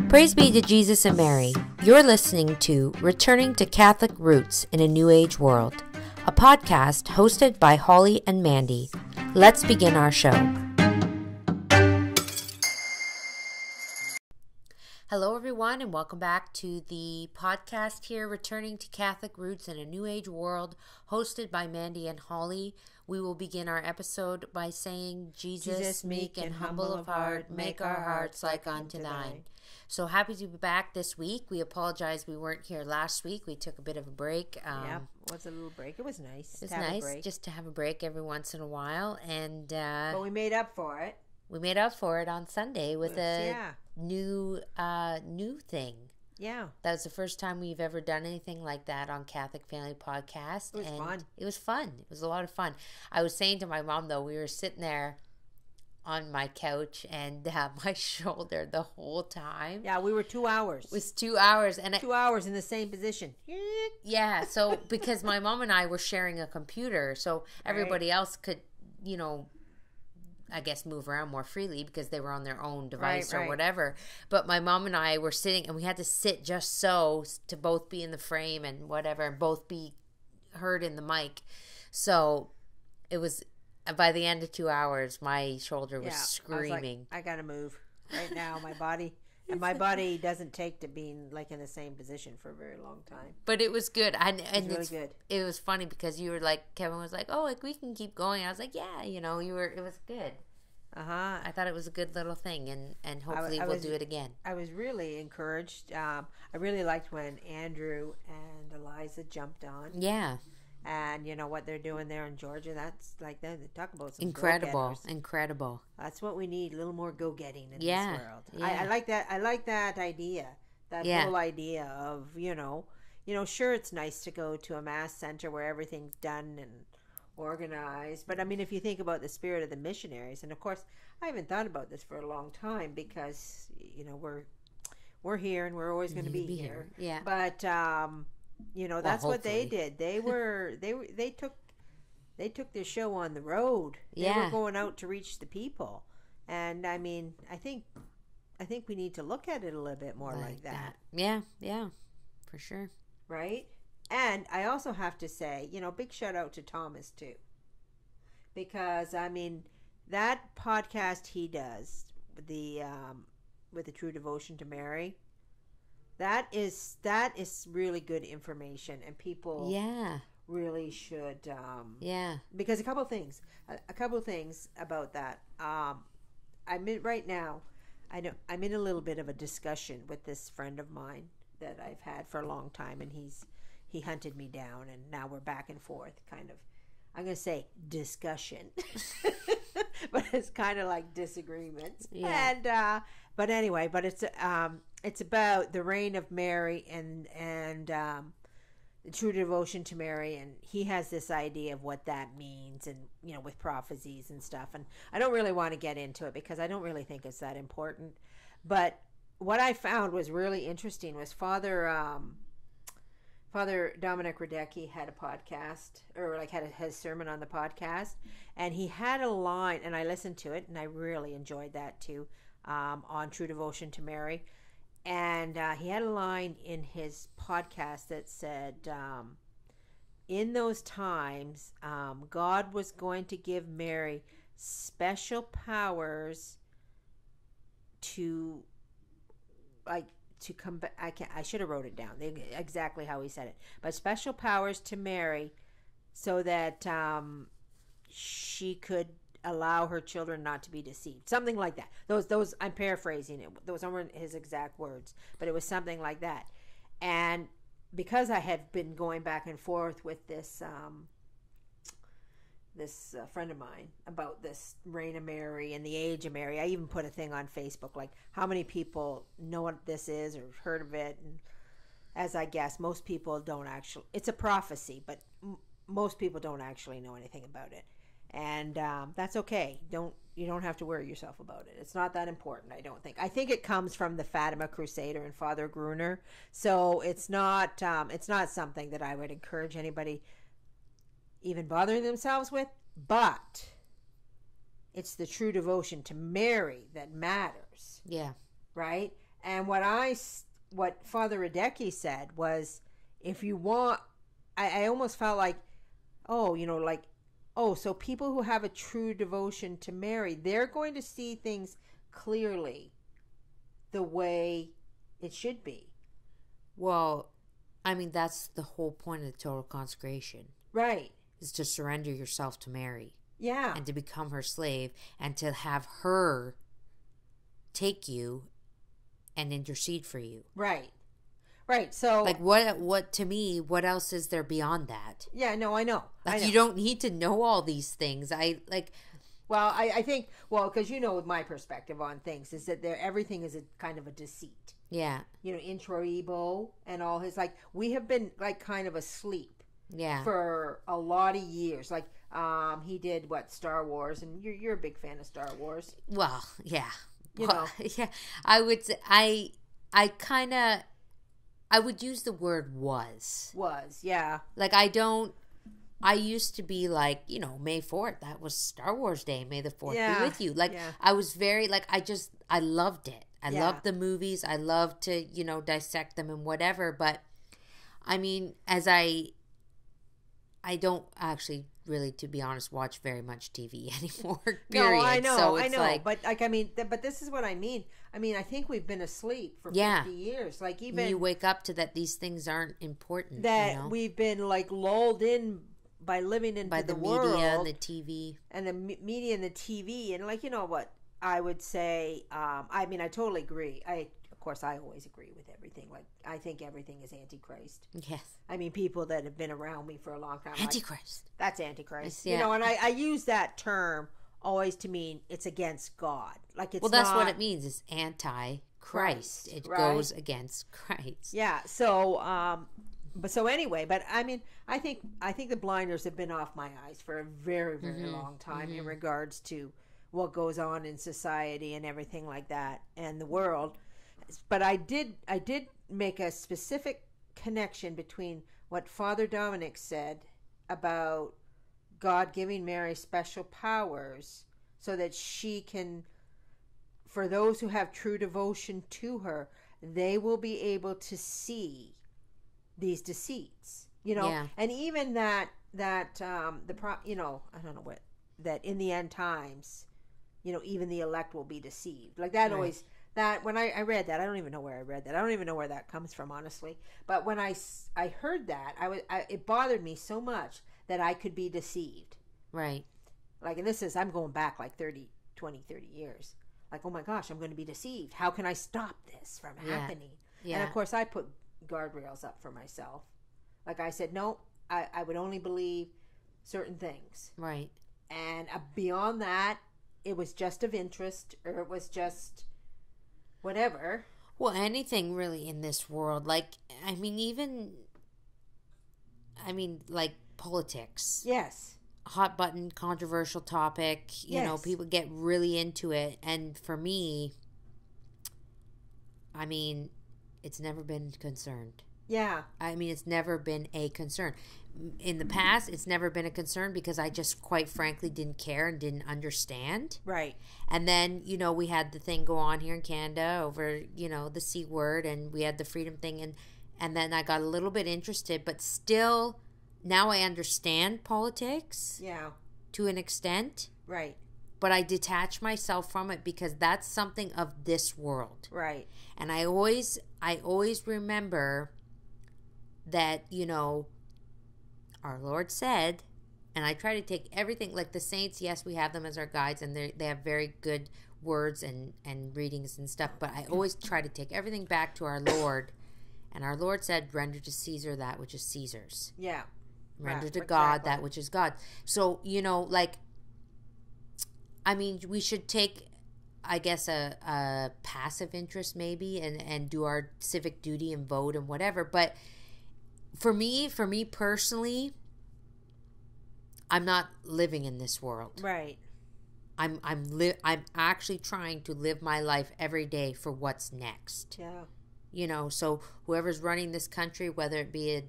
Praise be to Jesus and Mary. You're listening to Returning to Catholic Roots in a New Age World, a podcast hosted by Holly and Mandy. Let's begin our show. Hello, everyone, and welcome back to the podcast here, Returning to Catholic Roots in a New Age World, hosted by Mandy and Holly. We will begin our episode by saying, Jesus, meek and humble of heart, make our hearts like unto thine. So happy to be back this week. We apologize we weren't here last week. We took a bit of a break. Yeah, it was a little break. It was nice. It was nice just to have a break every once in a while. But we made up for it. We made up for it on Sunday with a new thing. Yeah. That was the first time we've ever done anything like that on Catholic Family Podcast. It was fun. It was fun. It was a lot of fun. I was saying to my mom, though, we were sitting there on my couch and my shoulder the whole time. Yeah, we were 2 hours. It was 2 hours. And 2 hours in the same position. Yeah, so because my mom and I were sharing a computer, so everybody else could, I guess move around more freely because they were on their own device or whatever. But my mom and I were sitting, and we had to sit just so to both be in the frame and whatever, and both be heard in the mic. So it was, by the end of 2 hours, my shoulder was screaming. I gotta move right now. My body doesn't take to being like in the same position for a very long time. But it was good. It was really good. It was funny because you were like, Kevin was like, oh, like we can keep going. I was like, yeah, it was good. I thought it was a good little thing, and hopefully we'll do it again. I was really encouraged. I really liked when Andrew and Eliza jumped on. Yeah. And you know what they're doing there in Georgia? That's like they talk about some incredible. That's what we need, a little more go-getting in this world. Yeah. I like that. I like that idea. That whole idea of sure, it's nice to go to a mass center where everything's done and organized. But I mean, if you think about the spirit of the missionaries, and of course, I haven't thought about this for a long time because we're here and we're always going to be here. Yeah. But that's what they did. They took their show on the road. They were going out to reach the people. And I mean, I think we need to look at it a little bit more like that. Yeah, for sure. Right? And I also have to say, big shout out to Thomas too. Because I mean, that podcast he does with the True Devotion to Mary, that is really good information, and people really should because a couple of things about that. I'm in a little bit of a discussion with this friend of mine that I've had for a long time, and he hunted me down, and now we're back and forth, kind of. I'm going to say discussion, but it's kind of like disagreements. Yeah. And but anyway, it's about the reign of Mary and the true devotion to Mary, and he has this idea of what that means, and with prophecies and stuff. And I don't really want to get into it because I don't really think it's that important. But what I found was really interesting was Father Dominic Radecki had a podcast, or like had his sermon on the podcast, and he had a line, and I listened to it, and I really enjoyed that too, on True Devotion to Mary. And he had a line in his podcast that said, in those times, God was going to give Mary special powers to come back. I should have wrote it down exactly how he said it, but special powers to Mary so that she could allow her children not to be deceived, something like that. Those I'm paraphrasing it. Those weren't his exact words, but it was something like that. And because I had been going back and forth with this friend of mine about this reign of Mary and the age of Mary, I even put a thing on Facebook, like how many people know what this is or heard of it. And as I guess, most people don't actually. It's a prophecy, but most people don't actually know anything about it. And that's okay. You don't have to worry yourself about it. It's not that important, I don't think. I think it comes from the Fatima Crusader and Father Gruner. So it's not something that I would encourage anybody even bothering themselves with. But it's the true devotion to Mary that matters. Yeah. Right? And what Father Radecki said was, if you want, I almost felt like, so people who have a true devotion to Mary, they're going to see things clearly the way it should be. Well, I mean, that's the whole point of the total consecration. Right. Is to surrender yourself to Mary. Yeah. And to become her slave and to have her take you and intercede for you. Right. Right. So, like, what to me, what else is there beyond that? Yeah, no, I know. Like, you don't need to know all these things. I think, because with my perspective on things is that everything is a kind of a deceit. Yeah. Introibo and all his, like, we have been, like, kind of asleep. Yeah. For a lot of years. Like, he did, Star Wars, and you're a big fan of Star Wars. Well, yeah. Yeah. I would say, I would use the word was. Was, yeah. Like, I used to be like, May 4th, that was Star Wars Day. May the 4th be with you. Like, I was very, like, I loved it. I loved the movies. I loved to, dissect them and whatever. But, I mean, as I don't actually really, to be honest, watch very much TV anymore. Period. No, I know, so I know. Like, but but this is what I mean. I mean, I think we've been asleep for 50 years. Like, even you wake up to that these things aren't important. That we've been like lulled in by living into by the world, media and the TV and the media and the TV, and like what I would say. I mean, I totally agree. Of course, I always agree with everything. Like, I think everything is Antichrist. Yes. I mean, people that have been around me for a long time. Antichrist. Like, that's Antichrist. Yeah. And I use that term always to mean it's against God. Like, it's that's what it means. It's anti-Christ. It goes against Christ. Yeah. So, but I mean, I think the blinders have been off my eyes for a very, very long time in regards to what goes on in society and everything like that and the world. But I did make a specific connection between what Father Dominic said about God giving Mary special powers so that she can, for those who have true devotion to her, they will be able to see these deceits, and even that I don't know what, that in the end times, even the elect will be deceived. Like, that always. That when I read that, I don't even know where I read that. I don't even know where that comes from, honestly. But when I heard that, it bothered me so much that I could be deceived. Right. Like, and I'm going back like 30 years. Like, oh my gosh, I'm going to be deceived. How can I stop this from happening? Yeah. And of course, I put guardrails up for myself. Like, I said, no, I would only believe certain things. Right. And beyond that, it was just of interest, or it was just whatever. Well, anything really in this world. Like, like politics. Yes. Hot button, controversial topic. You know, people get really into it. And for me, I mean, it's never been concerned. Yeah. I mean, it's never been a concern. In the past, it's never been a concern because I just quite frankly didn't care and didn't understand. Right. And then, we had the thing go on here in Canada over, the C word, and we had the freedom thing, and then I got a little bit interested, but still now I understand politics. Yeah. To an extent. Right. But I detach myself from it because that's something of this world. Right. And I always remember that, our Lord said, and I try to take everything, like the saints, yes, we have them as our guides, and they have very good words and readings and stuff, but I always try to take everything back to our Lord, and our Lord said, render to Caesar that which is Caesar's. Yeah. Render to God that which is God. So, we should take, I guess, a passive interest maybe and do our civic duty and vote and whatever, but for me personally, I'm not living in this world. Right. I'm actually trying to live my life every day for what's next. Yeah. So whoever's running this country, whether it be a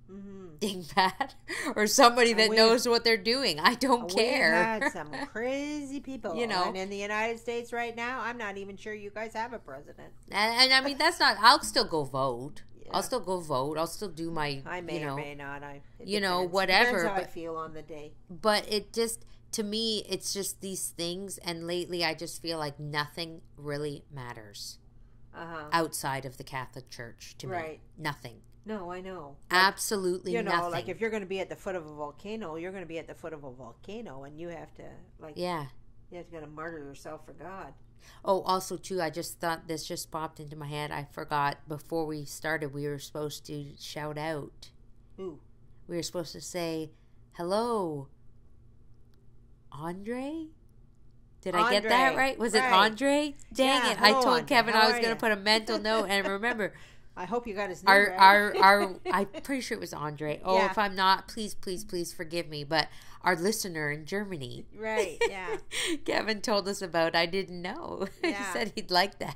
dingbat or somebody that knows what they're doing. I don't care. We had some crazy people, and in the United States right now, I'm not even sure you guys have a president. And I mean, that's not. I'll still go vote. Yeah. I'll still go vote. I'll still do my. I may or may not. Whatever. Depends how I feel on the day. But it just, to me, it's just these things. And lately, I just feel like nothing really matters outside of the Catholic Church to me. Nothing. No, I know. Absolutely nothing. Like if you're going to be at the foot of a volcano, you're going to be at the foot of a volcano, and you have to, you have to martyr yourself for God. Oh, also, too, I just thought this just popped into my head. I forgot before we started, we were supposed to shout out. Who? We were supposed to say, hello, Andre? Did I get that right? Was it Andre? Dang it. I told Kevin I was going to put a mental note, and remember... I hope you got his name right. I'm pretty sure it was Andre. Oh, if I'm not, please forgive me. But our listener in Germany. Right, yeah. Kevin told us about. I didn't know. Yeah. He said he'd like that.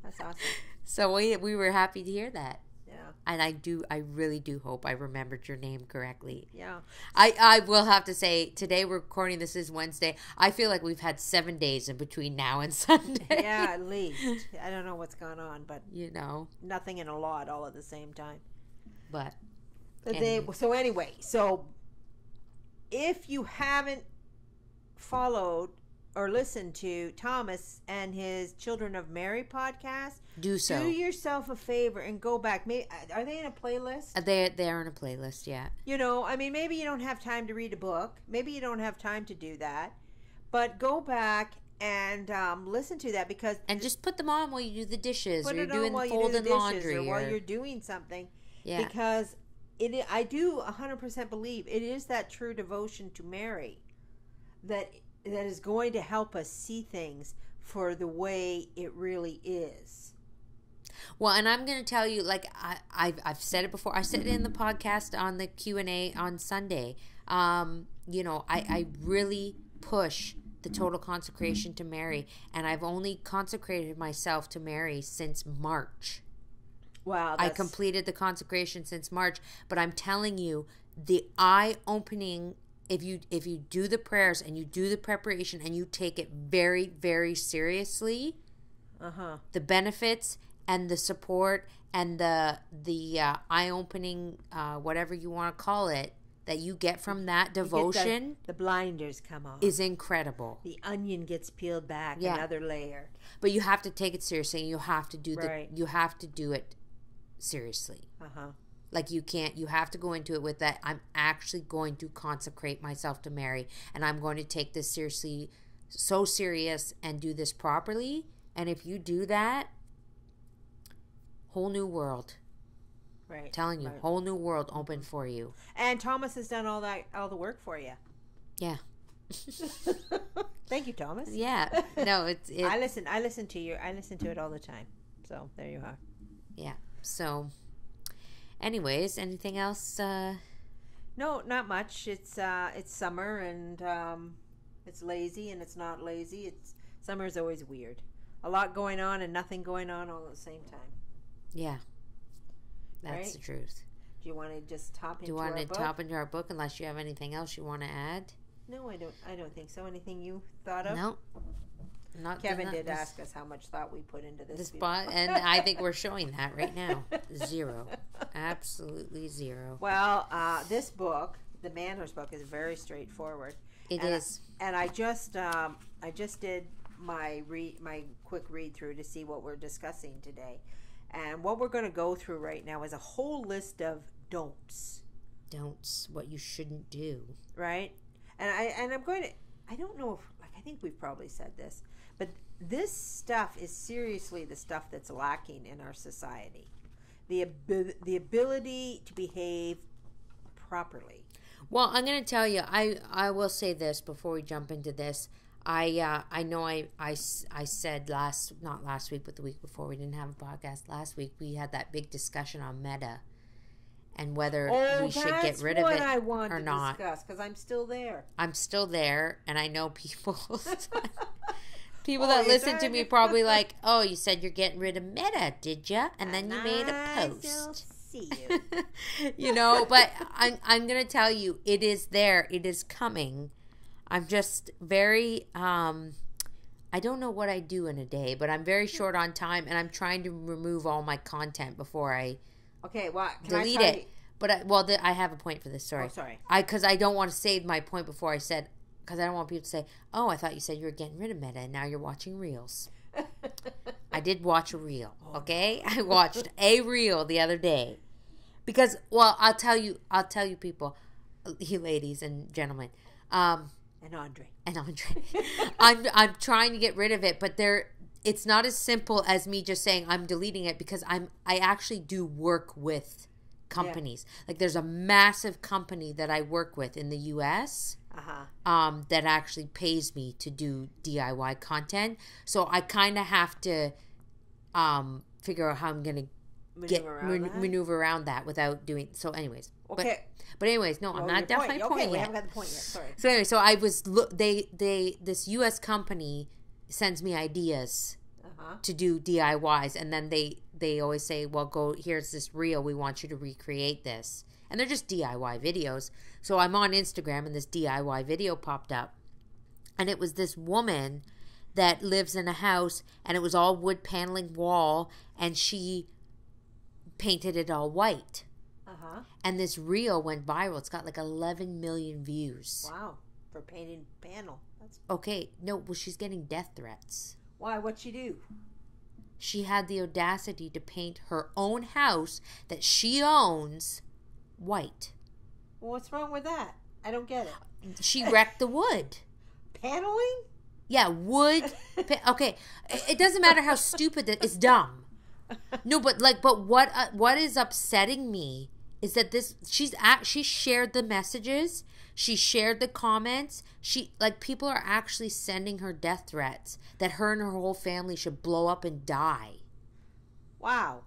That's awesome. So we were happy to hear that. Yeah. And I really do hope I remembered your name correctly. Yeah. I will have to say, today we're recording, this is Wednesday. I feel like we've had 7 days in between now and Sunday. Yeah, at least. I don't know what's going on, but... Nothing and a lot all at the same time. But anyway, if you haven't followed or listened to Thomas and his Children of Mary podcast, do so. Do yourself a favor and go back. Maybe, are they in a playlist? They are in a playlist, yeah. Maybe you don't have time to read a book. Maybe you don't have time to do that. But go back and listen to that and just put them on while you do the dishes, or you're doing folding laundry, or while you're doing something. Yeah. Because I do 100% believe it is that true devotion to Mary that is going to help us see things for the way it really is. Well, and I'm going to tell you, like I've said it before. I said it in the podcast on the Q&A on Sunday. I really push the total consecration to Mary, and I've only consecrated myself to Mary since March. Wow. I completed the consecration since March, but I'm telling you, the eye-opening, if you do the prayers and you do the preparation and you take it very, very seriously, the benefits and the support and the eye-opening, whatever you want to call it, that you get from that devotion, the blinders come off, is incredible. The onion gets peeled back, another layer. But you have to take it seriously, and you have to do you have to do it seriously. Like you have to go into it with that. I'm actually going to consecrate myself to Mary, and I'm going to take this seriously, so serious, and do this properly. And if you do that, whole new world. Right. Telling you, whole new world open for you. And Thomas has done all the work for you. Yeah. Thank you, Thomas. Yeah. No, it's I listen to it all the time. So there you are. Yeah. So anyways, anything else? No, not much. It's summer, and it's lazy, and it's not lazy. Summer is always weird. A lot going on and nothing going on all at the same time. Yeah. That's the truth. Do you want to just hop into our book? Do you want to hop into our book unless you have anything else you want to add? No, I don't think so. Anything you thought of? No. Kevin did ask us how much thought we put into this spot, and I think we're showing that right now. 0. Absolutely 0. Well, this book, the Manners book, is very straightforward. It is. And I just did my quick read through to see what we're discussing today. And what we're going to go through right now is a whole list of don'ts. Don'ts, what you shouldn't do. Right? And I'm going to, I don't know if, I think we've probably said this, but this stuff is seriously the stuff that's lacking in our society. The ability to behave properly. Well, I'm going to tell you, I will say this before we jump into this. I know I said not last week, but the week before, we didn't have a podcast last week. We had that big discussion on Meta and whether we should get rid of it I want or to not. Discuss, because I'm still there. I'm still there, and I know people that listen to me probably like, oh, you said you're getting rid of Meta, did ya? And then you made a post. see you. You know, but I'm going to tell you, it is there. It is coming. I'm just very, I don't know what I do in a day, but I'm very short on time, and I'm trying to remove all my content before I delete it. But I have a point for this. Sorry. Oh, sorry. Because I don't want to say my point before I said, because I don't want people to say, oh, I thought you said you were getting rid of Meta, and now you're watching Reels. I did watch a Reel, okay? I watched a Reel the other day. Because, well, I'll tell you people, you ladies and gentlemen, and Andre. I'm trying to get rid of it, but it's not as simple as me just saying I'm deleting it, because I actually do work with companies. Yeah. Like, there's a massive company that I work with in the US that actually pays me to do DIY content. So I kind of have to figure out how I'm going to maneuver around that without doing. So anyways. Okay. But anyways, no, I'm not done my point yet. We haven't got the point yet. Sorry. So anyway, so I was this US company sends me ideas to do DIYs, and then they always say, well, here's this reel, we want you to recreate this. And they're just DIY videos. So I'm on Instagram, and this DIY video popped up, and it was this woman that lives in a house, and it was all wood paneling wall, and she painted it all white. And this reel went viral. It's got like 11 million views. Wow. For painting panel. Okay. No, well, she's getting death threats. Why? What'd she do? She had the audacity to paint her own house that she owns white. Well, what's wrong with that? I don't get it. She wrecked the wood. Paneling? Yeah, wood. Okay. It doesn't matter how stupid it's dumb. No, but what is upsetting me is that she shared the messages, she shared the comments, people are actually sending her death threats that her and her whole family should blow up and die. Wow.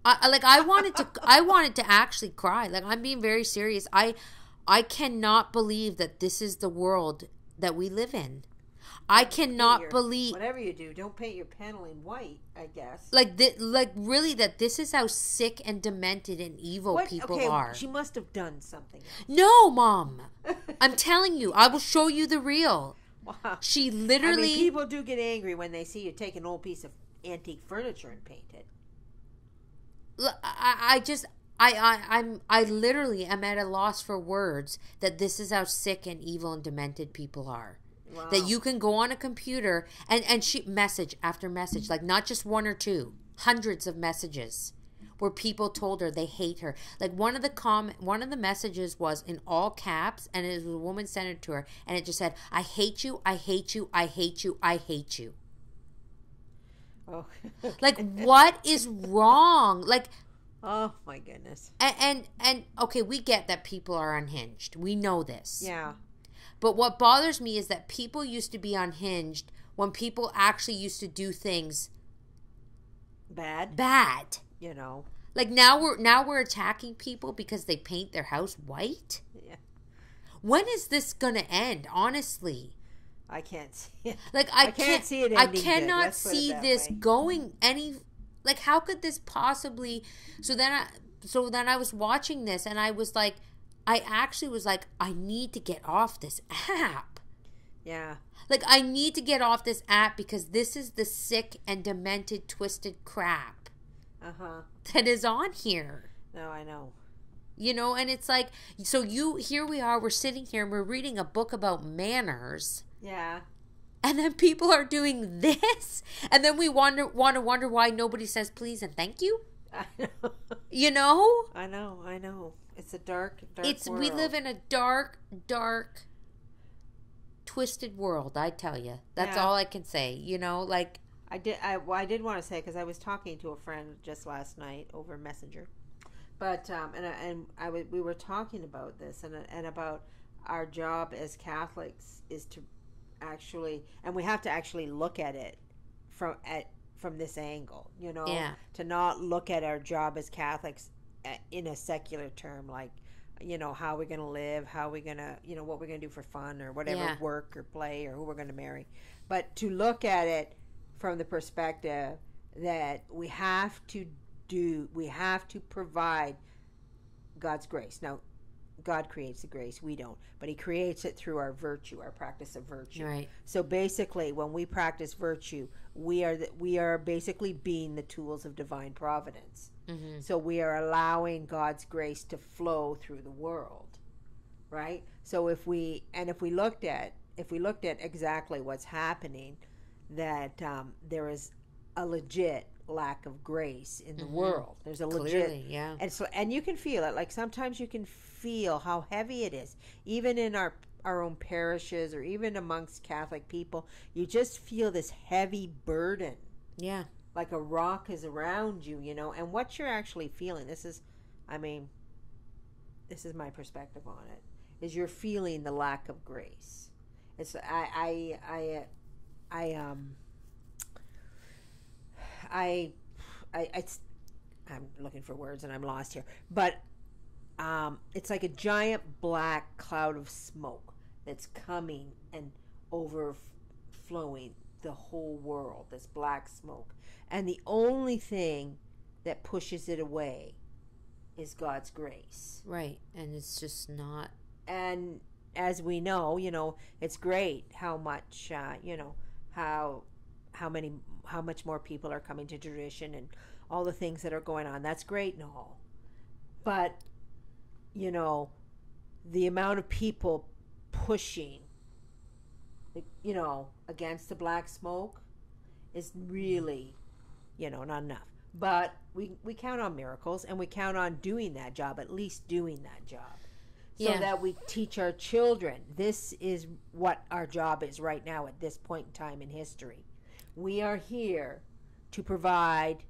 I wanted to actually cry. Like, I'm being very serious. I cannot believe that this is the world that we live in. I cannot believe. Whatever you do, don't paint your paneling white, I guess. Really, that this is how sick and demented and evil people are. She must have done something else. No, Mom. I'm telling you. I will show you the reel. Wow. She literally. People do get angry when they see you take an old piece of antique furniture and paint it. I literally am at a loss for words that this is how sick and evil and demented people are. Wow. That you can go on a computer and she message after message, like not just one or two, hundreds of messages where people told her they hate her. Like one of the messages was in all caps, and it was a woman sent it to her, and it just said, "I hate you, I hate you, I hate you, I hate you." Oh. Like, what is wrong? Like, oh my goodness. And okay, we get that people are unhinged. We know this. Yeah. But what bothers me is that people used to be unhinged when people actually used to do things bad. You know. Like now we're attacking people because they paint their house white? Yeah. When is this going to end, honestly? I can't see it. Like I can't see it I ending cannot good. see this going any, like, how could this possibly. So then I was watching this, and I was like, I actually was like, I need to get off this app. Yeah. Like, I need to get off this app because this is the sick and demented, twisted crap that is on here. No, I know. You know, and it's like, so here we are, we're sitting here and we're reading a book about manners. Yeah. And then people are doing this, and then we want to wonder why nobody says please and thank you. I know. You know? I know. It's a dark world. We live in a dark, twisted world, I tell you. That's all I can say. You know, like I did want to say, because I was talking to a friend just last night over Messenger, but we were talking about this and about our job as Catholics is to actually, and we have to actually look at it from this angle, you know, to not look at our job as Catholics in a secular term, like, you know, how we're going to live, how we're going to, you know, what we're going to do for fun or whatever, work or play or who we're going to marry, but to look at it from the perspective that we have to have to provide God's grace. Now, God creates the grace, we don't, but he creates it through our virtue, our practice of virtue. Right. So basically, when we practice virtue, we are basically being the tools of divine providence. Mm-hmm. So we are allowing God's grace to flow through the world, right? So if we looked at exactly what's happening, that there is a legit lack of grace in the world. There's a legit, clearly, yeah. And you can feel it. Like sometimes you can feel how heavy it is, even in our own parishes or even amongst Catholic people. You just feel this heavy burden. Yeah. Like a rock is around you, and what you're actually feeling. This is my perspective on it. Is you're feeling the lack of grace. It's I'm looking for words and I'm lost here, but it's like a giant black cloud of smoke that's coming and overflowing the whole world. This black smoke, and the only thing that pushes it away is God's grace. Right, and it's just not. And as we know, it's great how much how much more people are coming to tradition and all the things that are going on. That's great and all. But, the amount of people pushing, against the black smoke is really, not enough. But we count on miracles, and we count on doing that job, at least doing that job. So that we teach our children. This is what our job is right now at this point in time in history. We are here to provide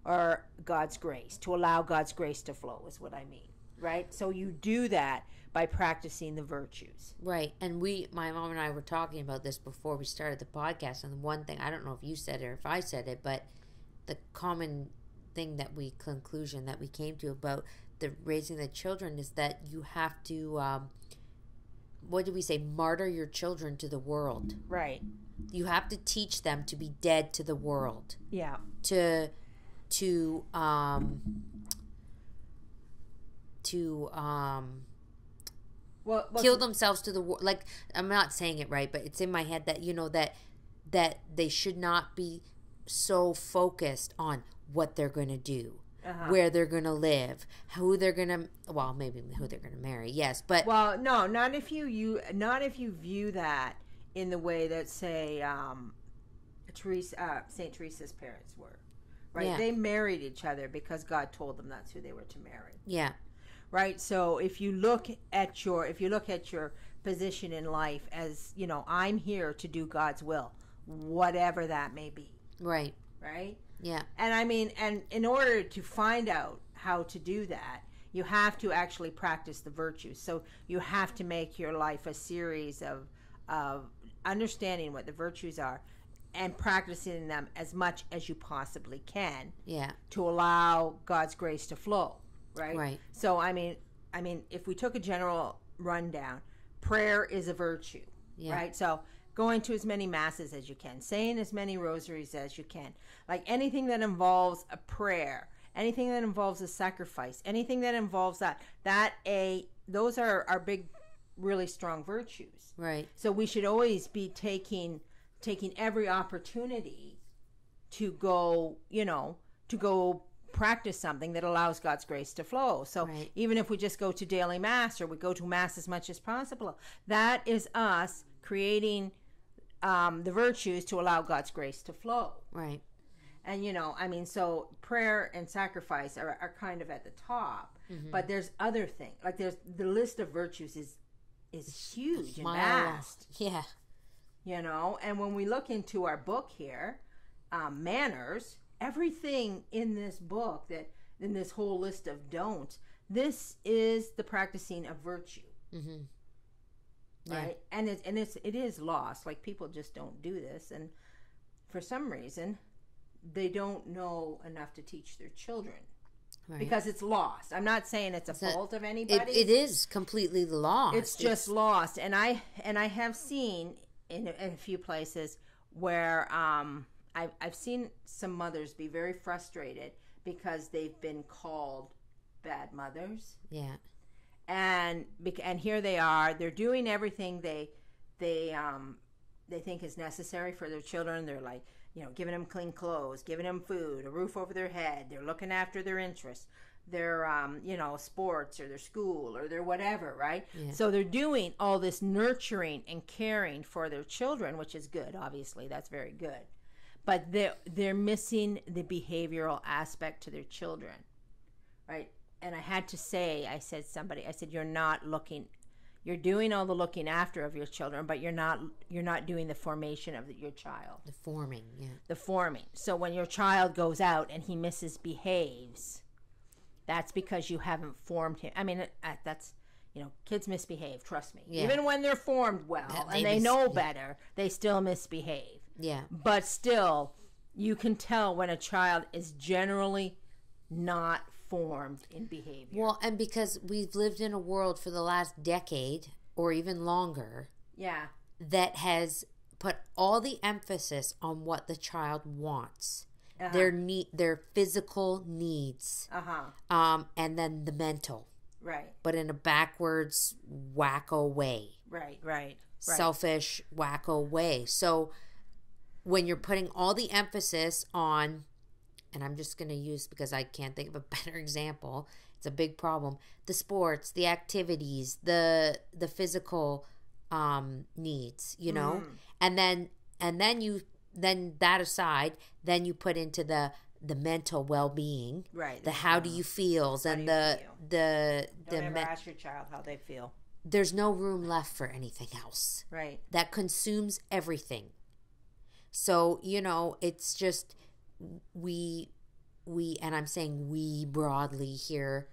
God's grace, to allow God's grace to flow, is what I mean, right? So you do that by practicing the virtues. Right, and my mom and I were talking about this before we started the podcast, and one thing, I don't know if you said it or if I said it, but the common conclusion that we came to about the raising the children is that you have to, what do we say, martyr your children to the world. Right. You have to teach them to be dead to the world. Yeah. To kill themselves to the world. Like, I'm not saying it right, but it's in my head that, that they should not be so focused on what they're going to do. Uh-huh. Where they're going to live, who they're going to, well, maybe who they're going to marry, yes, but... Well, no, not if you view that in the way that, say, St. Teresa's parents were, right? Yeah. They married each other because God told them that's who they were to marry. Yeah. Right? So if you look at your position in life as, I'm here to do God's will, whatever that may be. Right. Right? Yeah. And I mean, and in order to find out how to do that, you have to actually practice the virtues. So you have to make your life a series of understanding what the virtues are and practicing them as much as you possibly can. Yeah. To allow God's grace to flow, right? Right. So I mean, if we took a general rundown, prayer is a virtue, right? So going to as many masses as you can, saying as many rosaries as you can, like anything that involves a prayer, anything that involves a sacrifice, anything that involves those are our big, really strong virtues. Right. So we should always be taking every opportunity to go practice something that allows God's grace to flow. So even if we just go to daily mass or we go to mass as much as possible, that is us creating the virtues to allow God's grace to flow. Right. And, so prayer and sacrifice are kind of at the top, but there's other things. Like the list of virtues is huge and vast. Yeah. And when we look into our book here, manners, everything in this book, in this whole list of don'ts, this is the practicing of virtue. Mm-hmm. Right. And it is lost. Like, people just don't do this, and for some reason they don't know enough to teach their children, because it's lost. I'm not saying it's a fault of anybody. It is completely lost. It's just lost. And I have seen in a few places where I've seen some mothers be very frustrated because they've been called bad mothers. Yeah. And here they are. They're doing everything they think is necessary for their children. They're like, giving them clean clothes, giving them food, a roof over their head. They're looking after their interests, their sports or their school or their whatever, right? Yeah. So they're doing all this nurturing and caring for their children, which is good. Obviously, that's very good. But they're missing the behavioral aspect to their children, right? And I had to say, I said, you're doing all the looking after of your children, but you're not doing the formation of your child. The forming, yeah. The forming. So when your child goes out and he misbehaves, that's because you haven't formed him. I mean, that's, kids misbehave, trust me. Yeah. Even when they're formed well and they know better, they still misbehave. Yeah. But still, you can tell when a child is generally not formed in behavior. Well, and because we've lived in a world for the last decade or even longer, yeah, that has put all the emphasis on what the child wants, their physical needs, and then the mental, right? But in a backwards, wacko way, right, selfish, wacko way. So when you're putting all the emphasis on, and I'm just going to use, because I can't think of a better example, it's a big problem, the sports, the activities, the physical needs, and then that aside, then you put into the mental well-being, right? The how do you feels, and the don't ever ask your child how they feel. There's no room left for anything else, right? That consumes everything. So it's just, we and I'm saying we broadly here,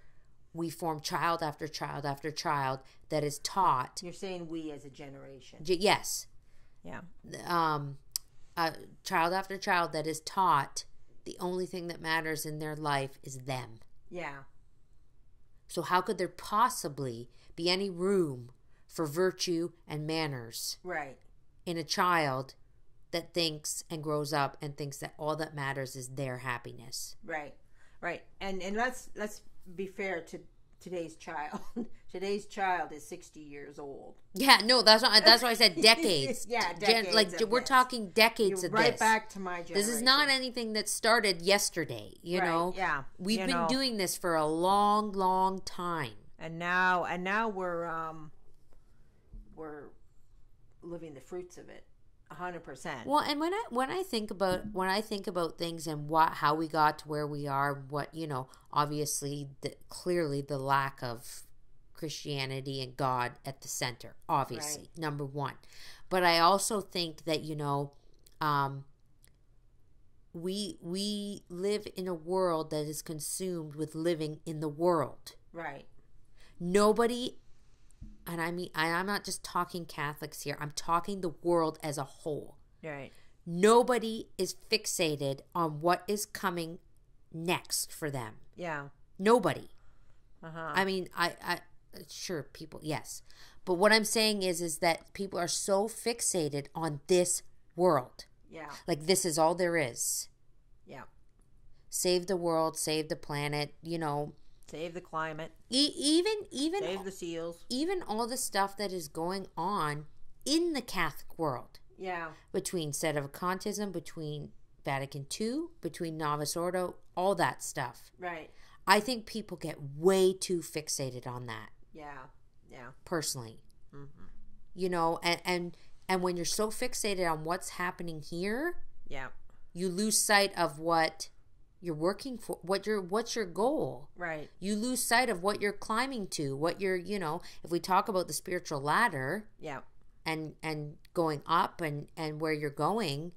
we form child after child after child that is taught. You're saying we as a generation. Yes. Yeah. Child after child that is taught the only thing that matters in their life is them. Yeah. So how could there possibly be any room for virtue and manners, right, in a child that thinks and grows up and thinks that all that matters is their happiness? Right. And let's be fair to today's child. Today's child is 60 years old. Yeah, no, that's why I said decades. Yeah, decades. We're talking decades of this. Right back to my generation. This is not anything that started yesterday, know. Yeah. We've been doing this for a long, long time. And now we're living the fruits of it. 100%. Well, and when I think about things and how we got to where we are, obviously clearly the lack of Christianity and God at the center, obviously, right. Number one. But I also think that we live in a world that is consumed with living in the world. Right. Nobody. And I'm not just talking Catholics here. I'm talking the world as a whole. Right. Nobody is fixated on what is coming next for them. Yeah. Nobody. I sure, people, yes. But what I'm saying is that people are so fixated on this world. Yeah. Like this is all there is. Yeah. Save the world, save the planet, Save the climate. Even save the seals. Even all the stuff that is going on in the Catholic world. Yeah. Between Sedevacantism, between Vatican II, between Novus Ordo, all that stuff. Right. I think people get way too fixated on that. Yeah. Yeah. Personally. Mm-hmm. And when you're so fixated on what's happening here, yeah, you lose sight of what you're working for, what's your goal. Right. You lose sight of what you're climbing to, what you're, if we talk about the spiritual ladder, yeah, and going up and where you're going,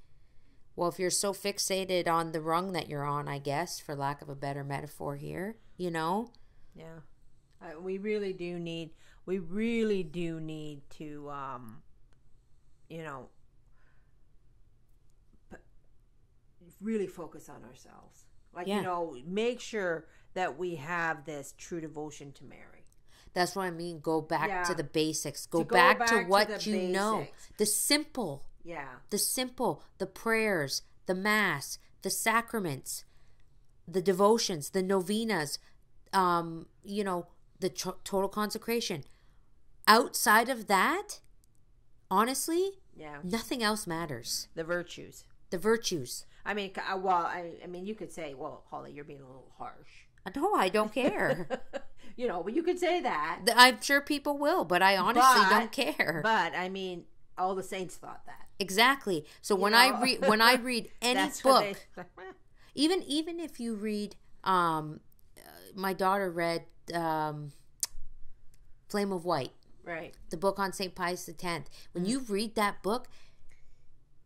well, if you're so fixated on the rung that you're on, I guess, for lack of a better metaphor here, Yeah. We really do need to, really focus on ourselves. Like, make sure that we have this true devotion to Mary. That's what I mean. Go back to the basics. Go back to what you basics. Know. The simple. Yeah. The simple. The prayers, the Mass, the sacraments. the devotions, the novenas, you know, the total consecration. Outside of that, honestly, nothing else matters. The virtues. The virtues. I mean, well, I mean, you could say, well, Holly, you're being a little harsh. No, I don't care. You know, but you could say that. I'm sure people will, but I honestly don't care. But I mean, all the saints thought that. Exactly. So when I read any book, even if you read, my daughter read Flame of White, right? The book on St. Pius X. When you read that book,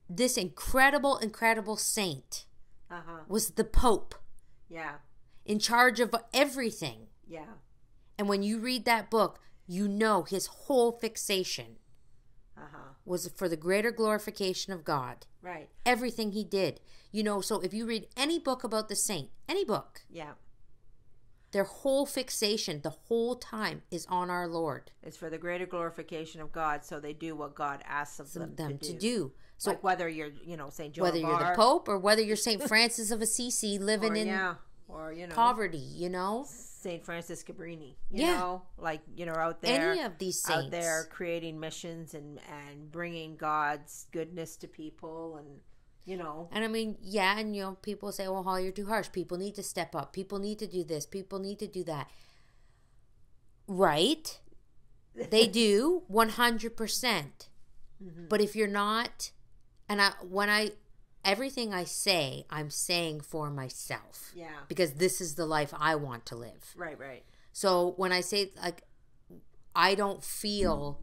this incredible saint was the Pope. Yeah. In charge of everything. Yeah. And when you read that book, you know his whole fixation was for the greater glorification of God. Right. Everything he did. You know, so if you read any book about the saint, any book. Yeah. Their whole fixation the whole time is on our Lord. It's for the greater glorification of God, so they do what God asks of them to do. So like whether you're, you know, St. Joan whether of you're Arc, the Pope or whether you're St. Francis of Assisi living or you know, poverty, you know, St. Francis Cabrini, you know, like, you know, out there, any of these saints out there creating missions and bringing God's goodness to people, and you know, and I mean, and you know, people say, well, Holly, you're too harsh. People need to step up. People need to do this. People need to do that. Right? They do 100%. But if you're not, and everything I say, I'm saying for myself. Yeah. Because this is the life I want to live. Right. So when I say, like, I don't feel,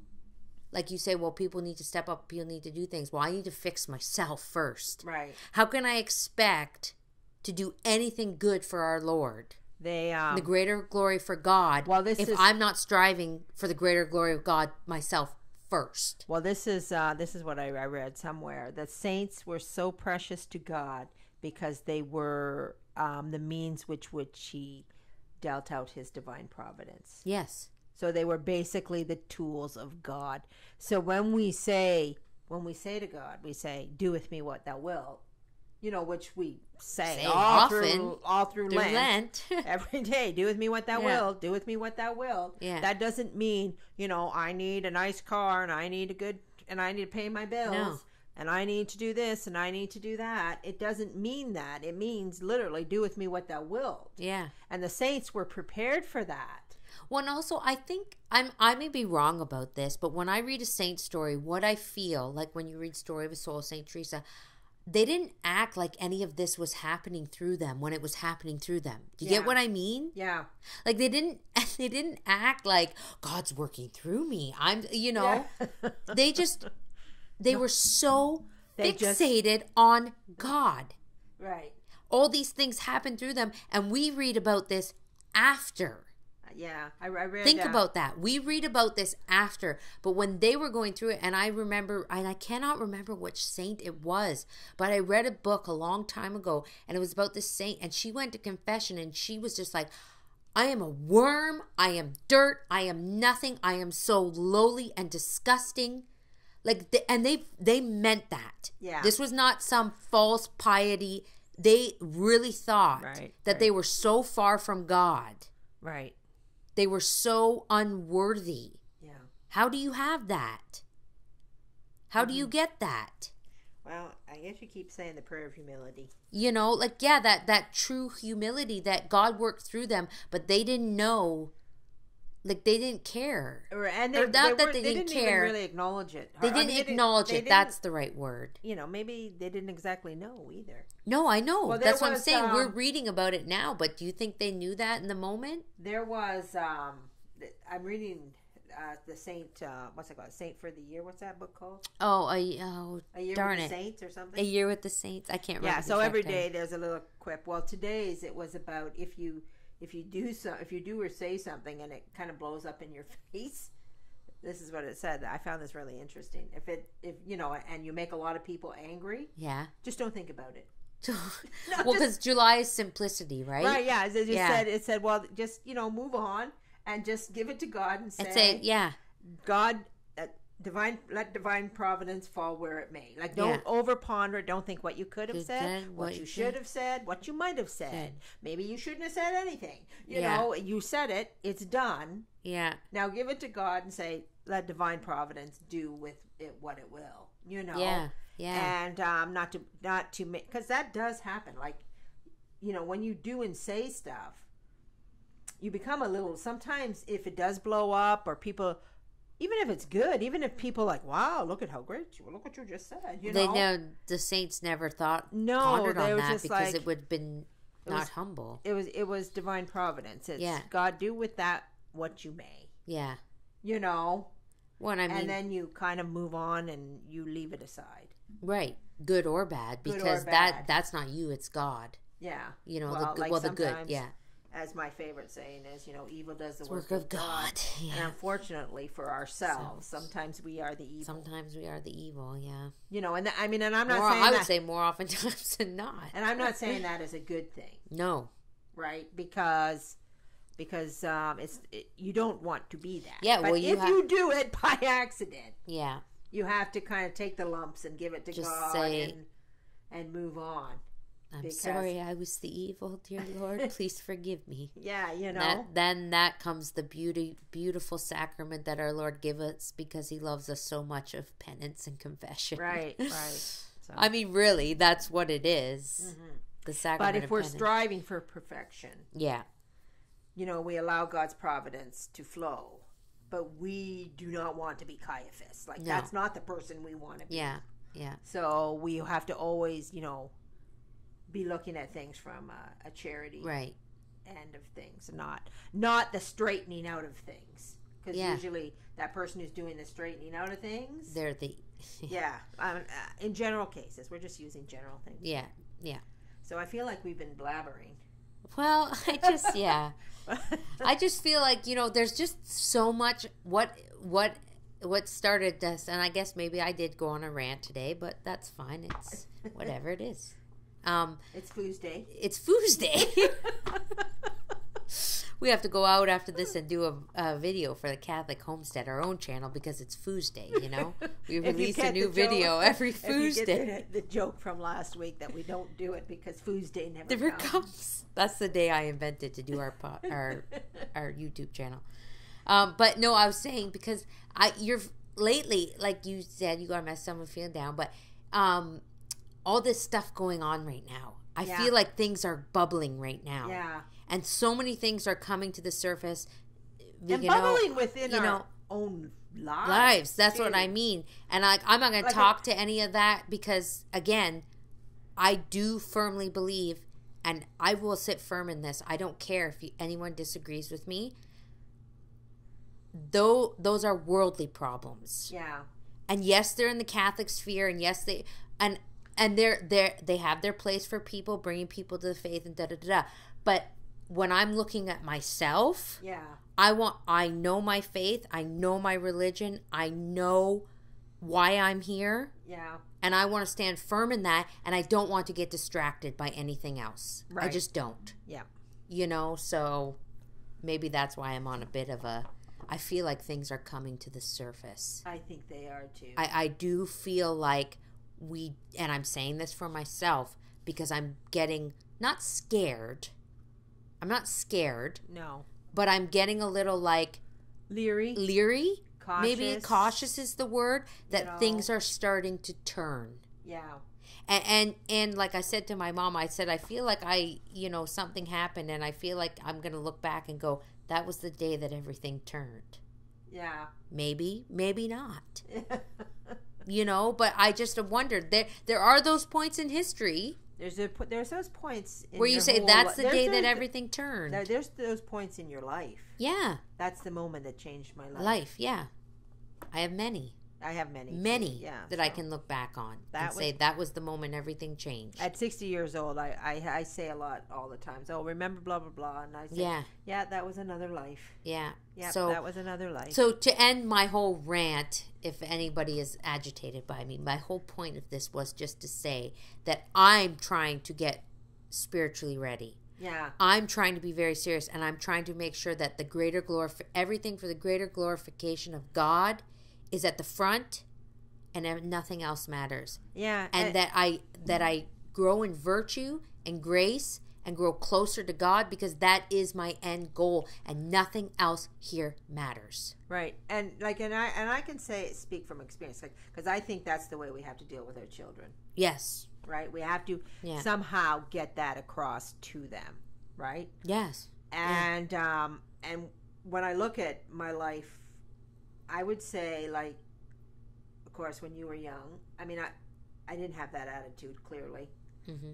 like you say, well, people need to step up, people need to do things. Well, I need to fix myself first. Right. How can I expect to do anything good for our Lord? The greater glory for God. Well, I'm not striving for the greater glory of God myself first. Well, this is what I read somewhere. The saints were so precious to God because they were the means which He dealt out His divine providence. Yes. So they were basically the tools of God. So when we say to God, we say, "Do with me what Thou wilt," you know, which we say all through Lent. Every day. Do with me what Thou wilt. Do with me what Thou wilt. Yeah. That doesn't mean, you know, I need a nice car and I need to pay my bills and I need to do this and I need to do that. It doesn't mean that. It means literally, do with me what Thou wilt. Yeah. And the saints were prepared for that. Well, and also, I think I may be wrong about this, but when I read a saint story, what I feel like when you read Story of a Soul, Saint Teresa, they didn't act like any of this was happening through them when it was happening through them. Do you get what I mean? Yeah. Like they didn't act like God's working through me. They were so fixated on God. Right. All these things happened through them, and we read about this after. Yeah, I read. Think about that. We read about this after, but when they were going through it, and I remember, and I cannot remember which saint it was, but I read a book a long time ago, and it was about this saint, and she went to confession, and she was just like, I am a worm, I am dirt, I am nothing, I am so lowly and disgusting. Like, they meant that. Yeah. This was not some false piety. They really thought that they were so far from God. Right. They were so unworthy. Yeah. How do you have that? How do you get that? Well, I guess you keep saying the prayer of humility. You know, like, that true humility that God worked through them, but they didn't know, like, they didn't care. And they didn't care. Even really acknowledge it. They didn't acknowledge it. That's the right word. You know, maybe they didn't exactly know either. No, I know. Well, that's what I'm saying. We're reading about it now, but do you think they knew that in the moment? There was, I'm reading the Saint, what's it called? Saint for the Year. What's that book called? A Year with the Saints or something? A Year with the Saints. I can't remember. Yeah, so every day there's a little quip. Well, today's it was about if you do or say something and it kind of blows up in your face. This is what it said. I found this really interesting. If you know, and you make a lot of people angry, just don't think about it. Well, because July is simplicity, right? Right. Yeah. As you said, it said, well, just move on and just give it to God and say, God, let divine providence fall where it may. Like, don't over ponder. Don't think what you could have said, what you should have said, what you might have said. Maybe you shouldn't have said anything. You know, you said it. It's done. Yeah. Now give it to God and say, let divine providence do with it what it will. You know. Yeah. Yeah. And not to make, because that does happen. Like, you know, when you do and say stuff, you become a little. Sometimes if it does blow up, or people. Even if it's good, even if people like, wow, look at how great you, look what you just said. You know, the saints never pondered they on were that just because like, it would have been not humble. It was divine providence. It's God, do with that what you may. Yeah. You know. And then you kind of move on and you leave it aside. Right, good or bad, because that's not you, it's God. Yeah. You know, the good. Yeah. As my favorite saying is, you know, evil does the work of God. Yeah. And unfortunately for ourselves, sometimes we are the evil. Sometimes we are the evil, yeah. You know, and and I'm not saying I would say more oftentimes than not. And I'm not saying that as a good thing. No. Right? Because you don't want to be that. Yeah, but if you do it by accident, you have to kind of take the lumps and give it to God and move on. I'm sorry I was the evil, dear Lord. Please forgive me. Yeah, you know. Then that comes the beautiful sacrament that our Lord gives us because he loves us so much, of penance and confession. Right. So. I mean, really, that's what it is. Mm-hmm. The sacrament But if we're penance. striving for perfection, you know, we allow God's providence to flow. But we do not want to be Caiaphas. Like, that's not the person we want to be. Yeah. So we have to always, you know, be looking at things from a charity end of things, not the straightening out of things, because usually that person who's doing the straightening out of things, they're the in general cases, we're just using general things. So I feel like we've been blabbering. Well, I just feel like, you know, there's just so much what started this, and I guess maybe I did go on a rant today, but that's fine. It's whatever it is. It's Foos Day. It's Foos Day. We have to go out after this and do a video for the Catholic Homestead, our own channel, because it's Foos Day, you know? We release a new video every Foos Day. The joke from last week that we don't do it because Foos Day never comes. That's the day I invented to do our YouTube channel. But no, I was saying, because you're lately, like you said, you got to mess someone feeling down, but all this stuff going on right now. I feel like things are bubbling right now. Yeah. And so many things are coming to the surface. And bubbling within our own lives. That's what I mean. And I'm not going to talk to any of that because, again, I do firmly believe, and I will sit firm in this. I don't care if anyone disagrees with me. Though those are worldly problems. Yeah. And yes, they're in the Catholic sphere, and yes, they they have their place for people, bringing people to the faith and da-da-da-da. But when I'm looking at myself, I know my faith, I know my religion, I know why I'm here. Yeah. And I want to stand firm in that, and I don't want to get distracted by anything else. Right. I just don't. Yeah. You know, so maybe that's why I'm on a bit of I feel like things are coming to the surface. I think they are too. I do feel like and I'm saying this for myself because I'm getting not scared. I'm not scared. No. But I'm getting a little like leery. Cautious. Maybe cautious is the word, that things are starting to turn. Yeah. And like I said to my mom, I said, I feel like something happened, and I feel like I'm going to look back and go, that was the day that everything turned. Yeah. Maybe not. You know, but I just have wondered. There are those points in history. There's those points in where you say that's the day that everything turned. There's those points in your life. Yeah. That's the moment that changed my life. Yeah. I have many. I have many. Many that I can look back on and say that was the moment everything changed. At 60 years old, I say a lot all the time. So remember blah, blah, blah. And I say, that was another life. Yeah. Yeah, so that was another life. So to end my whole rant, if anybody is agitated by me, my whole point of this was just to say that I'm trying to get spiritually ready. Yeah. I'm trying to be very serious, and I'm trying to make sure that everything for the greater glorification of God is at the front, and nothing else matters. Yeah. And that I grow in virtue and grace and grow closer to God, because that is my end goal, and nothing else here matters. Right. And I can speak from experience, because I think that's the way we have to deal with our children. Yes. Right. We have to somehow get that across to them. Right. Yes. And and when I look at my life, I would say, like, of course, when you were young, I mean, I didn't have that attitude, clearly.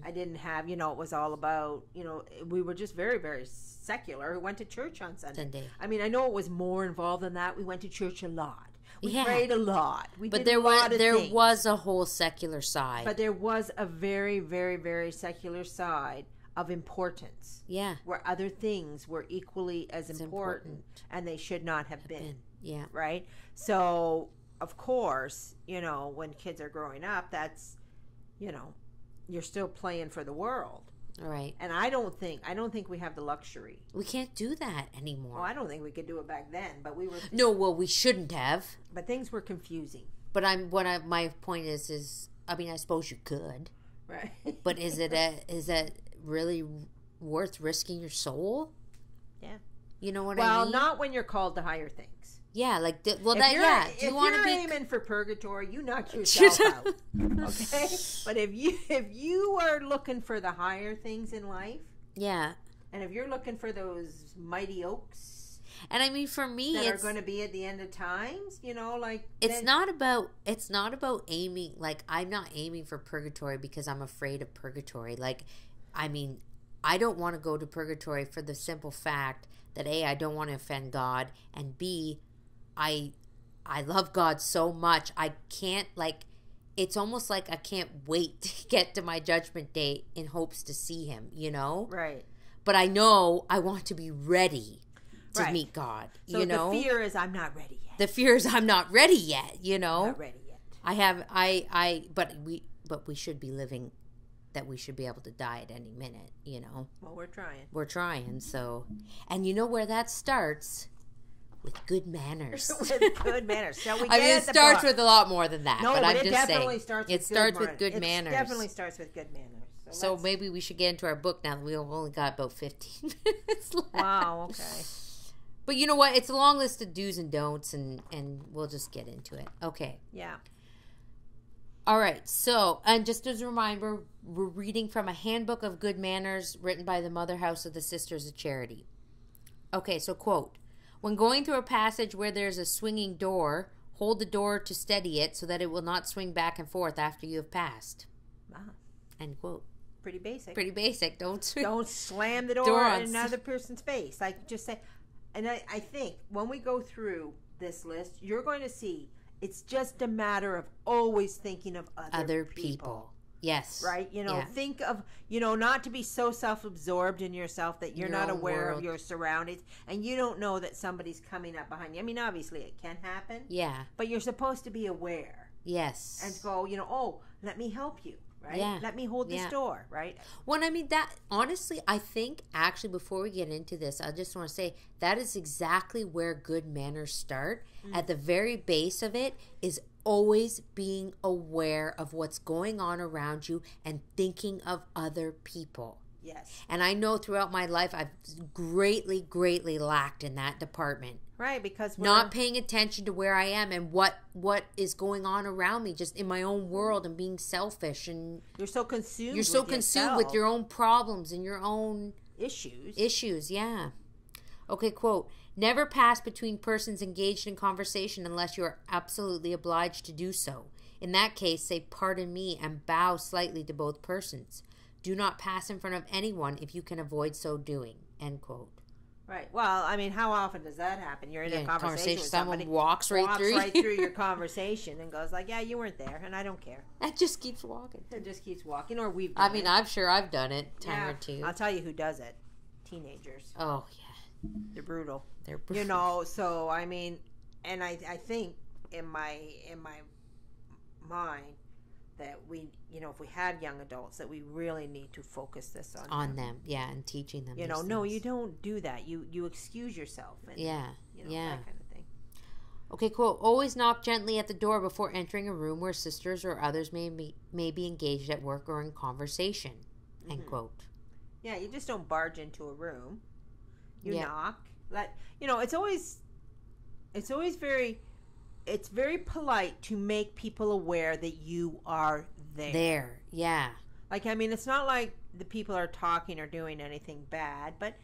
I didn't have, it was all about, we were just very, very secular. We went to church on Sunday. I mean, I know it was more involved than that. We went to church a lot. We prayed a lot. There was a whole secular side. But there was a very, very, very secular side of importance. Yeah. Where other things were equally as important, and they should not have been. Yeah. Right? So, of course, when kids are growing up, that's, you're still playing for the world. Right. And I don't think we have the luxury. We can't do that anymore. Well, I don't think we could do it back then, but we were. No, well, we shouldn't have. But things were confusing. But my point is, I mean, I suppose you could. Right. But is that really worth risking your soul? Yeah. You know what I mean? Well, not when you're called to higher things. Yeah, like, Do you want to be aiming for purgatory, you knock yourself out. Okay? But if you are looking for the higher things in life, yeah, and if you're looking for those mighty oaks, and I mean, for me, that are going to be at the end of times, it's not about aiming. Like, I'm not aiming for purgatory because I'm afraid of purgatory. Like, I mean, I don't want to go to purgatory for the simple fact that A, I don't want to offend God, and B, I love God so much, I can't, it's almost like I can't wait to get to my judgment day in hopes to see him, Right. But I know I want to be ready to meet God, So the fear is I'm not ready yet. The fear is I'm not ready yet, Not ready yet. But we should be living that we should be able to die at any minute, Well, we're trying. We're trying, so. And you know where that starts? With good manners. With good manners. Shall we get it starts with a lot more than that. No, but I'm it just definitely saying. starts with good manners. It definitely starts with good manners. So maybe we should get into our book now that we've only got about 15 minutes left. Wow, okay. But you know what? It's a long list of do's and don'ts, and we'll just get into it. Okay. Yeah. All right. So, and just as a reminder, we're reading from a Handbook of Good Manners written by the Mother House of the Sisters of Charity. Okay, so quote, "When going through a passage where there's a swinging door, hold the door to steady it so that it will not swing back and forth after you have passed." Wow. End quote. Pretty basic. Pretty basic. Don't slam the door in another person's face. Like, just say, and I think when we go through this list, you're going to see it's just a matter of always thinking of other people. Yes. Right? Think of, not to be so self-absorbed in yourself that you're not aware of your surroundings and you don't know that somebody's coming up behind you. I mean, obviously it can happen. Yeah. But you're supposed to be aware. Yes. And go, oh, let me help you. Right? Yeah. Let me hold this door, right? Well, I mean, that, honestly, I think, actually, before we get into this, I just want to say that is exactly where good manners start. At the very base of it is always being aware of what's going on around you and thinking of other people. Yes. And I know throughout my life, I've greatly, greatly lacked in that department. Right, because not paying attention to where I am and what is going on around me, just in my own world, and being selfish, and you're so consumed. With your own problems and your own issues. Yeah. Okay. Quote: "Never pass between persons engaged in conversation unless you are absolutely obliged to do so. In that case, say 'pardon me' and bow slightly to both persons. Do not pass in front of anyone if you can avoid so doing." End quote. Right. Well, I mean, how often does that happen? You're in a conversation with somebody, someone walks right through your conversation and goes like, "Yeah, you weren't there, and I don't care." That just keeps walking. It just keeps walking, or we've done it. I'm sure I've done it time or two. I'll tell you who does it. Teenagers. Oh, yeah. They're brutal. So, I mean, and I think in my mind that we, if we have young adults, that we really need to focus this on them. Yeah, and teaching them. No, you don't do that. You excuse yourself. And, that kind of thing. Okay, quote, always knock gently at the door before entering a room where sisters or others may be engaged at work or in conversation, end quote. Yeah, you just don't barge into a room. You knock. It's always very polite to make people aware that you are there. Yeah. Like, I mean, it's not like the people are talking or doing anything bad, but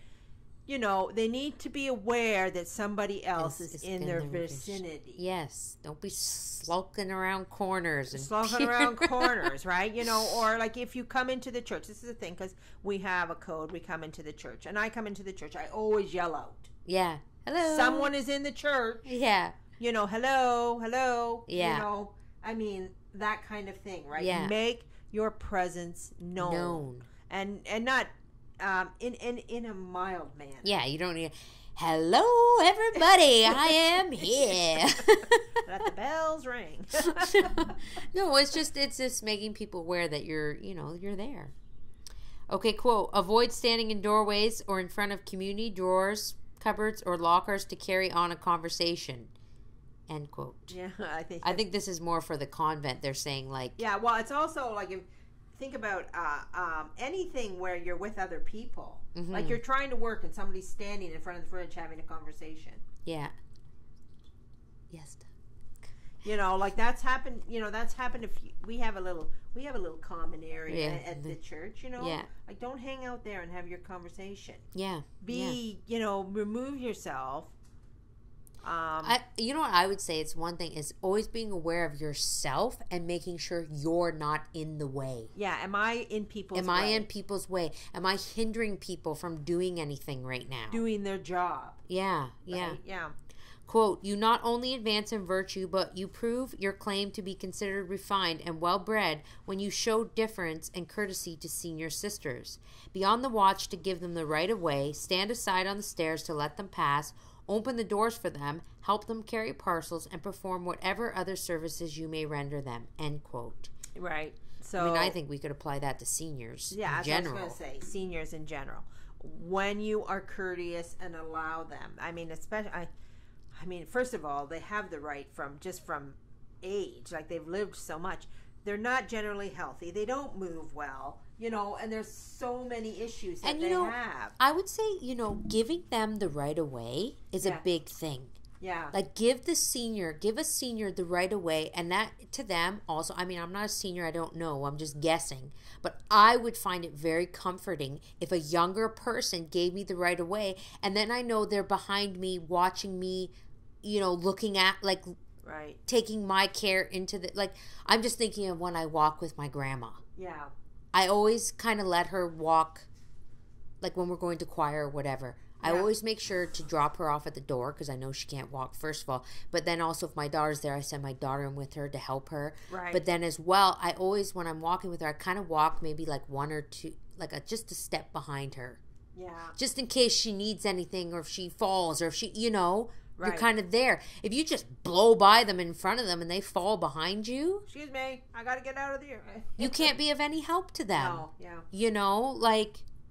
they need to be aware that somebody else is in their vicinity. Yes. Don't be skulking around corners. Right? Or like if you come into the church, this is the thing, because we have a code, we come into the church. And I come into the church, I always yell out. Yeah. Hello. Someone is in the church. Yeah. Hello. Yeah. I mean, that kind of thing, right? Yeah. Make your presence known. And not in a mild manner. Yeah, you don't need hello everybody, I am here. Let the bells ring. No, it's just making people aware that you're there. Okay, quote, avoid standing in doorways or in front of community drawers, cupboards, or lockers to carry on a conversation. End quote. Yeah, I think this is more for the convent. They're saying like. Yeah, well, it's also like think about anything where you're with other people. Mm-hmm. Like you're trying to work and somebody's standing in front of the fridge having a conversation. Yeah. Yes. Like that's happened. That's happened. If we have a little common area at the church. Yeah. Like don't hang out there and have your conversation. Yeah. Remove yourself. What I would say, it's one thing is always being aware of yourself and making sure you're not in the way. Yeah, am I in people's way? Am I hindering people from doing anything right now? Doing their job. Yeah. Right? Yeah. Quote, you not only advance in virtue, but you prove your claim to be considered refined and well-bred when you show deference and courtesy to senior sisters. Be on the watch to give them the right of way, stand aside on the stairs to let them pass, open the doors for them, help them carry parcels, and perform whatever other services you may render them. End quote. Right. So I think we could apply that to seniors in general. I was going to say, seniors in general. When you are courteous and allow them. I mean, first of all, they have the right from age. Like, they've lived so much. They're not generally healthy. They don't move well. And there's so many issues that they have. I would say, giving them the right of way is a big thing. Yeah. Like, give a senior the right of way, and that to them also, I'm not a senior, I don't know, I'm just guessing, but I would find it very comforting if a younger person gave me the right of way, and then I know they're behind me, watching me, looking at, like, right, taking my care into the, like, I'm just thinking of when I walk with my grandma. Yeah. I always kind of let her walk, like when we're going to choir or whatever. I always make sure to drop her off at the door because I know she can't walk, first of all. But then also if my daughter's there, I send my daughter in with her to help her. Right. But then as well, I always, when I'm walking with her, I kind of walk maybe like one or two, like just a step behind her. Yeah. Just in case she needs anything or if she falls or if she, Right. You're kind of there. If you just blow by them in front of them and they fall behind you. Excuse me, I got to get out of here. You can't be of any help to them. No, yeah.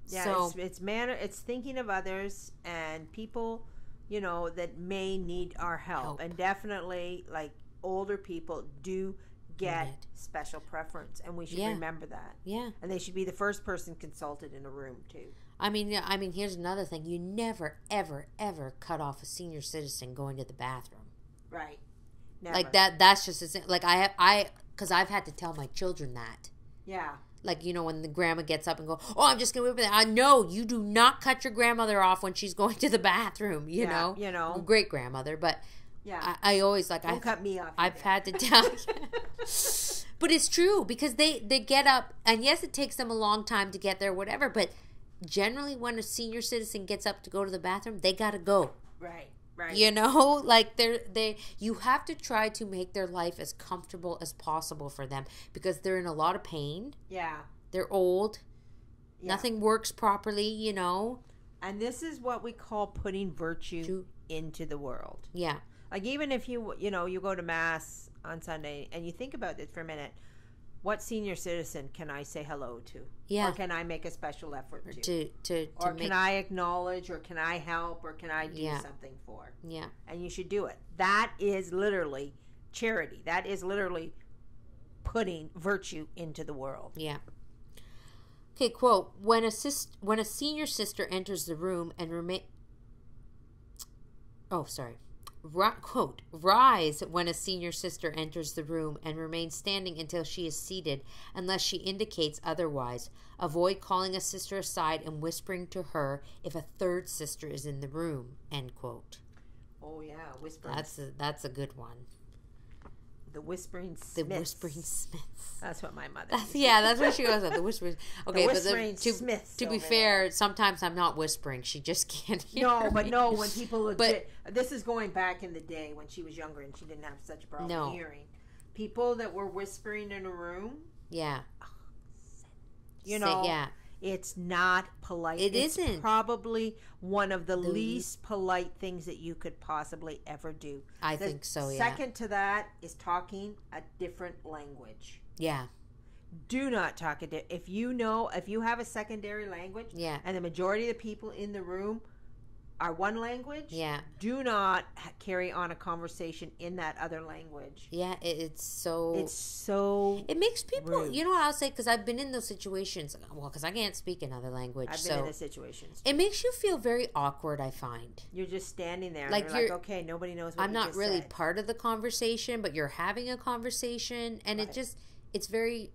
Yeah, so. It's thinking of others and people, that may need our help. And definitely, like, older people do get special preference. And we should remember that. Yeah. And they should be the first person consulted in a room, too. I mean, here's another thing. You never, ever, ever cut off a senior citizen going to the bathroom. Right. Never. Like, that's just, like, because I've had to tell my children that. Yeah. Like, when the grandma gets up and go, oh, I'm just going to whip it. I know you do not cut your grandmother off when she's going to the bathroom, you know. Great grandmother, but yeah, I always, like, don't cut me off. I've had to tell you. But it's true, because they get up, and yes, it takes them a long time to get there, whatever, but generally when a senior citizen gets up to go to the bathroom, they got to go. Right. Like you have to try to make their life as comfortable as possible for them because they're in a lot of pain. Yeah. They're old. Yeah. Nothing works properly, And this is what we call putting virtue into the world. Yeah. Like, even if you go to Mass on Sunday and you think about this for a minute, what senior citizen can I say hello to? Yeah. Or can I make a special effort Or can I acknowledge, or can I help, or can I do something for? Yeah. And you should do it. That is literally charity. That is literally putting virtue into the world. Yeah. Okay, quote, when a senior sister enters the room and quote, rise when a senior sister enters the room and remain standing until she is seated unless she indicates otherwise. Avoid calling a sister aside and whispering to her if a third sister is in the room, end quote. Oh, yeah, whispering. That's a good one. The Whispering Smiths. The Whispering Smiths. That's what my mother that's what she goes with. The Whispering. Okay, the Whispering Smiths. To be fair, sometimes I'm not whispering. She just can't hear me. When people legit... this is going back in the day when she was younger and she didn't have such a problem hearing. People that were whispering in a room... Yeah. It's not polite. It's isn't. Probably one of the least polite things that you could possibly ever do. I think so, yeah. Second to that is talking a different language. Yeah. Do not talk if you have a secondary language, and the majority of the people in the room are one language, do not carry on a conversation in that other language. Yeah, it's so it makes people rude. You know what I'll say, because I've been in those situations, because I can't speak another language. I've been in those situations. It makes you feel very awkward, I find. You're just standing there and you're like, okay, nobody knows what I'm not really part of the conversation, but you're having a conversation, and it's very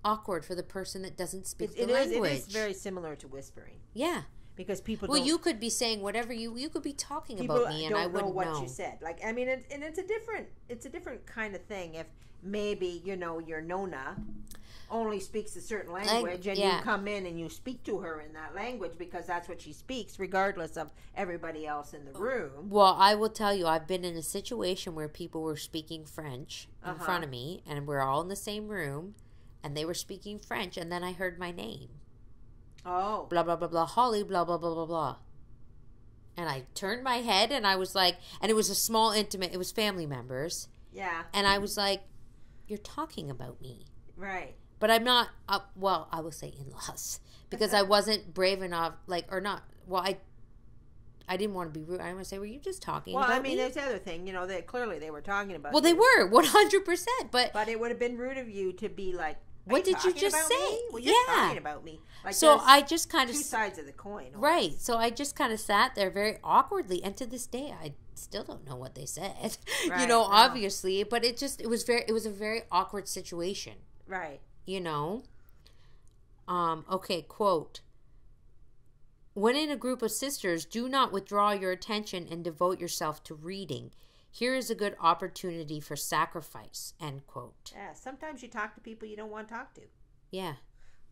awkward for the person that doesn't speak the language. It is very similar to whispering. Yeah. Because people you could be saying whatever you could be talking about me and I wouldn't know what you said. Like, I mean, it's a different kind of thing. If maybe, your Nona only speaks a certain language and you come in and you speak to her in that language because that's what she speaks, regardless of everybody else in the room. Well, I will tell you, I've been in a situation where people were speaking French in front of me, and we're all in the same room, and they were speaking French, and then I heard my name. Oh. Blah, blah, blah, blah, Holly, blah, blah, blah, blah, blah. And I turned my head and I was like, and it was a small intimate, it was family members. Yeah. And I was like, you're talking about me. Right. But I'm not, I will say in-laws. Because I wasn't brave enough, I didn't want to be rude. I didn't want to say, were you just talking about me? Well, I mean, there's the other thing. Clearly they were talking about Well, they were, 100%. But it would have been rude of you to be like, what did you just say? Well, you're talking about me. Like, so I just kind of... two sides of the coin. Almost. Right. So I just kind of sat there very awkwardly. And to this day, I still don't know what they said. Right, obviously. But it was a very awkward situation. Right. Okay, quote. When in a group of sisters, do not withdraw your attention and devote yourself to reading. Here is a good opportunity for sacrifice, end quote. Yeah, sometimes you talk to people you don't want to talk to. Yeah.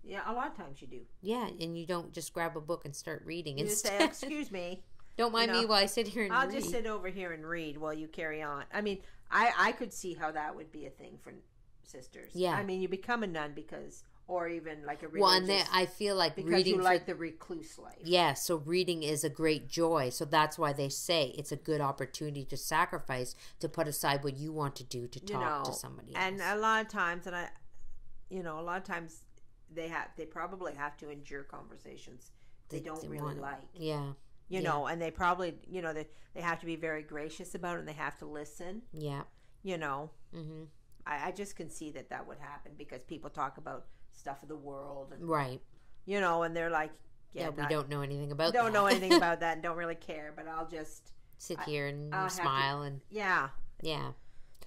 Yeah, a lot of times you do. Yeah, and you don't just grab a book and start reading. You just say, excuse me. Don't mind me while I sit here and read. I'll just sit over here and read while you carry on. I mean, I could see how that would be a thing for sisters. Yeah. I mean, you become a nun or even like a religious. Well, and I feel like because reading... you like the recluse life. Yeah, so reading is a great joy. So that's why they say it's a good opportunity to sacrifice, to put aside what you want to do to talk to somebody else. And a lot of times, they probably have to endure conversations they don't really like. Yeah. And they probably, they have to be very gracious about it, and they have to listen. Yeah. Mm-hmm. I just can see that would happen because people talk about stuff of the world. And, right. And they're like, we don't know anything about that. Don't know anything about that and don't really care, but I'll just sit here and smile and... Yeah. Yeah.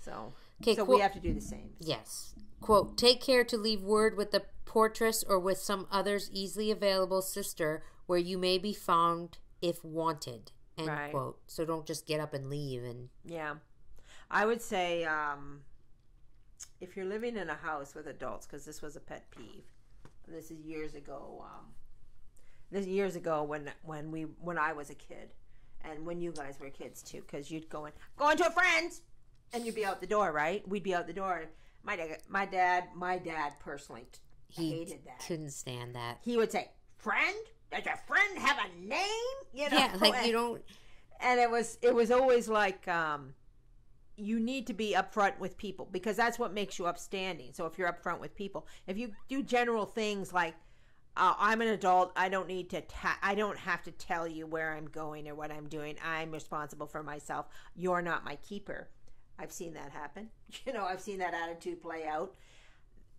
So we have to do the same. Yes. Quote, take care to leave word with the portress or with some other's easily available sister where you may be found if wanted. End quote. So don't just get up and leave. Yeah. I would say... if you're living in a house with adults, because this was a pet peeve, this is years ago. When I was a kid, and when you guys were kids too, because you'd going to a friend's, and you'd be out the door, right? We'd be out the door. My dad personally hated that. Couldn't stand that. He would say, "Friend? Does your friend have a name?" Yeah, like you don't. And it was always like. you need to be upfront with people, because that's what makes you upstanding. So if you're upfront with people, if you do general things like, I'm an adult, I don't need to I don't have to tell you where I'm going or what I'm doing, I'm responsible for myself, you're not my keeper. I've seen that happen. I've seen that attitude play out.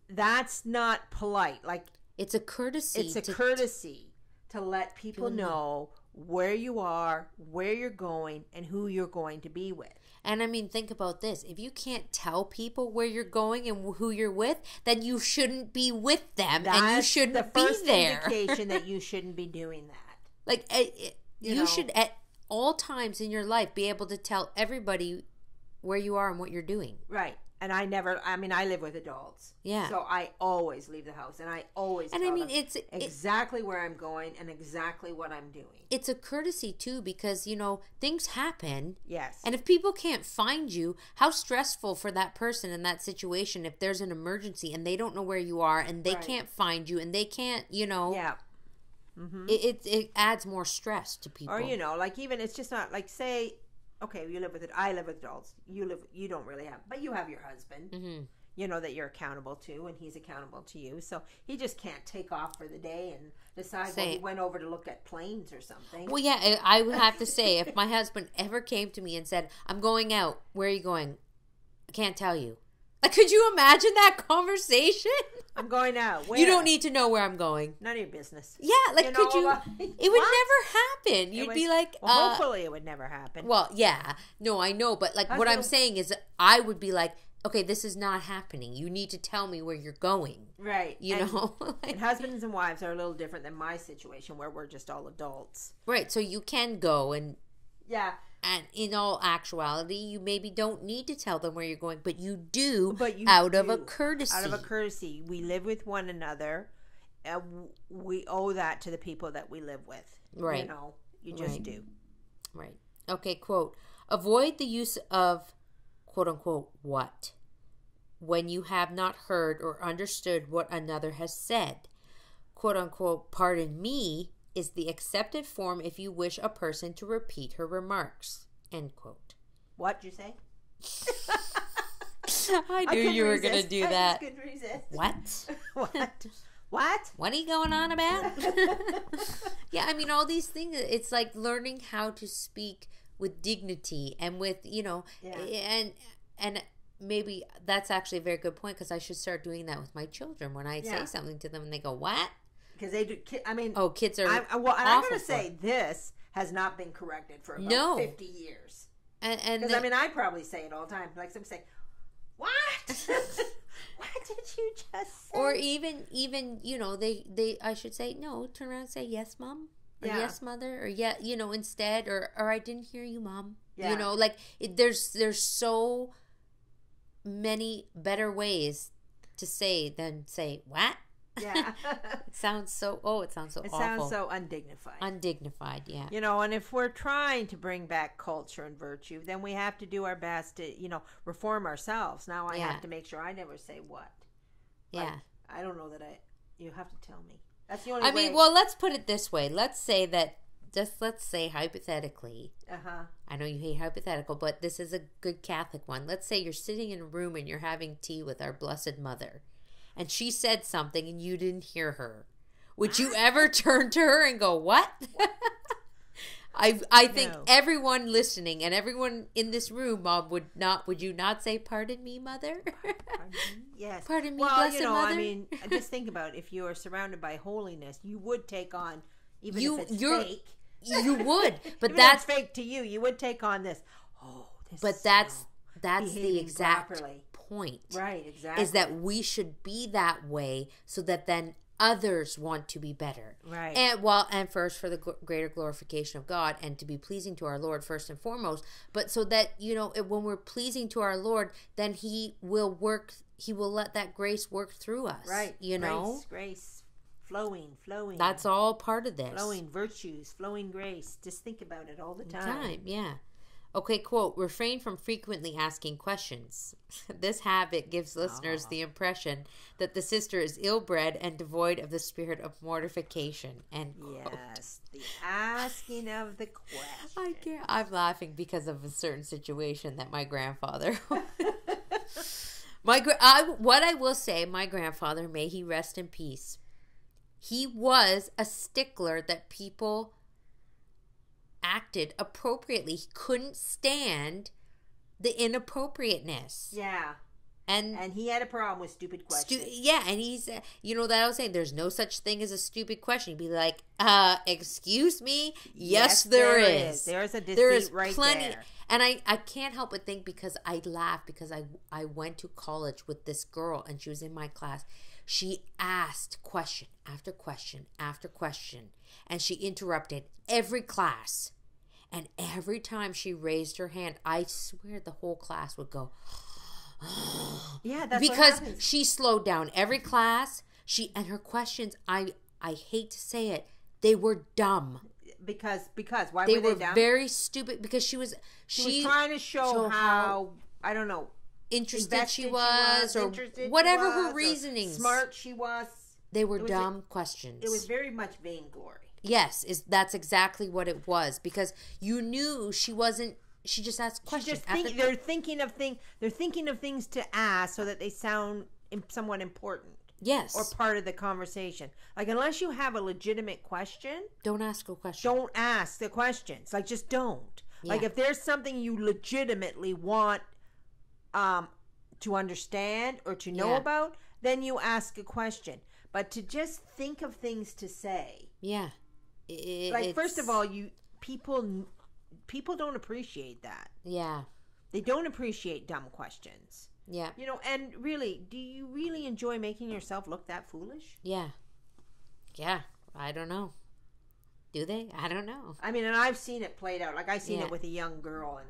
That's not polite. Like, it's a courtesy. It's a courtesy to let people know where you are, where you're going, and who you're going to be with. And I mean, think about this. If you can't tell people where you're going and who you're with, then you shouldn't be with them. And you shouldn't be there. That's the first indication that you shouldn't be doing that. Like, you should at all times in your life be able to tell everybody where you are and what you're doing. Right. And I live with adults. Yeah. So I always leave the house, and I always tell them exactly where I'm going and exactly what I'm doing. It's a courtesy too, because things happen. Yes. And if people can't find you, how stressful for that person in that situation if there's an emergency and they don't know where you are and they can't find you and they can't, Yeah. Mm-hmm. It adds more stress to people. Or like, even it's just not like, say, okay, I live with adults. You don't really have, but you have your husband, that you're accountable to, and he's accountable to you. So he just can't take off for the day and decide he went over to look at planes or something. Well, yeah, I would have to say, if my husband ever came to me and said, I'm going out, where are you going? I can't tell you. Like, could you imagine that conversation? I'm going out. Where? You don't need to know where I'm going. None of your business. Yeah, like, could you? It would never happen. You'd be like, hopefully it would never happen. Well, yeah. No, I know. But, like, what I'm saying is, I would be like, okay, this is not happening. You need to tell me where you're going. Right. Like, and husbands and wives are a little different than my situation, where we're just all adults. Right. So you can go and. Yeah. And in all actuality, you maybe don't need to tell them where you're going, but you do out of a courtesy. Out of a courtesy. We live with one another. We owe that to the people that we live with. Right. You just do. Right. Okay, quote, avoid the use of, quote unquote, what, when you have not heard or understood what another has said. Quote unquote, pardon me, is the accepted form if you wish a person to repeat her remarks. End quote. What'd you say? I knew you were going to do that. I couldn't resist. What? What? What are you going on about? Yeah, I mean, all these things, it's like learning how to speak with dignity and with, and maybe that's actually a very good point, because I should start doing that with my children when I say something to them and they go, what? Because they do. I mean, kids are. I'm going to say this has not been corrected for about 50 years. And because I probably say it all the time. Like some say, "What? What did you just say?" Or even they I should say no. Turn around and say yes, mom, or yes, mother, or instead, or I didn't hear you, mom. Yeah. There's so many better ways to say than say what. Yeah. It sounds so awful. It sounds so undignified. Undignified, yeah. And if we're trying to bring back culture and virtue, then we have to do our best to, reform ourselves. Now I have to make sure I never say what. Yeah. I don't know that you have to tell me. That's the only way. mean, well, let's put it this way. Let's say hypothetically. Uh-huh. I know you hate hypothetical, but this is a good Catholic one. Let's say you're sitting in a room and you're having tea with our Blessed Mother. And she said something and you didn't hear her. Would you ever turn to her and go, what? I think everyone listening and everyone in this room, Mom, would you not say, pardon me, Mother? Pardon me? Yes. Pardon me, Blessed Mother? Just think about it. If you are surrounded by holiness, you would take on, even if it's fake. You would. But that's fake to you. You would take on this. Oh, this But that's the exact point. Right, exactly. Is that we should be that way so that then others want to be better. Right. And first for the greater glorification of God and to be pleasing to our Lord first and foremost. But so that, when we're pleasing to our Lord, then He will let that grace work through us. Right. Grace. Flowing. That's all part of this. Flowing virtues, flowing grace. Just think about it all the time. Yeah. Okay, quote, refrain from frequently asking questions. This habit gives listeners the impression that the sister is ill-bred and devoid of the spirit of mortification. End quote. Yes, the asking of the question. I can't. I'm laughing because of a certain situation that my grandfather... What I will say, my grandfather, may he rest in peace, he was a stickler that people acted appropriately. He couldn't stand the inappropriateness. Yeah. And he had a problem with stupid questions. And he's, that I was saying, there's no such thing as a stupid question. He'd be like, excuse me? Yes, there is. There's a deceit right there. And I can't help but think, because I laugh, because I went to college with this girl and she was in my class. She asked question after question after question, and she interrupted every class. And every time she raised her hand, I swear the whole class would go, yeah, that's because what happens. She slowed down every class. And her questions, I hate to say it, they were dumb. Because why they were they dumb? Very stupid, because she was trying to show how I don't know, interested she was, or whatever her reasonings, smart she was. They were dumb questions. It was very much vainglory. Yes, that's exactly what it was, because you knew she wasn't. She just asked questions. They're thinking of things to ask so that they sound somewhat important. Yes. Or part of the conversation. Like, unless you have a legitimate question, don't ask a question. Don't ask the questions. Like, just don't. Yeah. Like, if there's something you legitimately want to understand or to know about, then you ask a question. But to just think of things to say. Yeah. First of all, people don't appreciate that. Yeah. They don't appreciate dumb questions. Yeah. And really, do you really enjoy making yourself look that foolish? Yeah. Yeah. I don't know. Do they? I don't know. I mean, and I've seen it played out. Like, I've seen it with a young girl,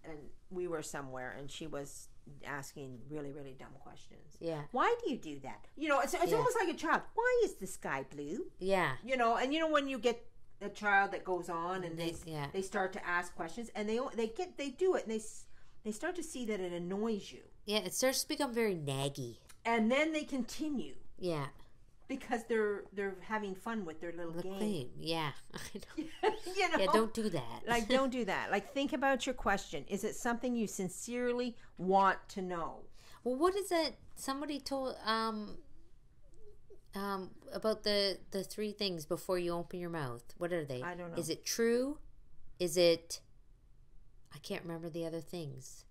and we were somewhere, and she was asking really, really dumb questions. Yeah. Why do you do that? It's almost like a child. Why is the sky blue? Yeah. And when you get a child that goes on and they start to ask questions, and they do it, and they start to see that it annoys you. Yeah, it starts to become very naggy. And then they continue. Yeah. Because they're having fun with their little game. Yeah. I know. Yeah, don't do that. Like, don't do that. Like, think about your question. Is it something you sincerely want to know? Well, what is it? Somebody told about the 3 things before you open your mouth. What are they? I don't know. Is it true? Is it... I can't remember the other things.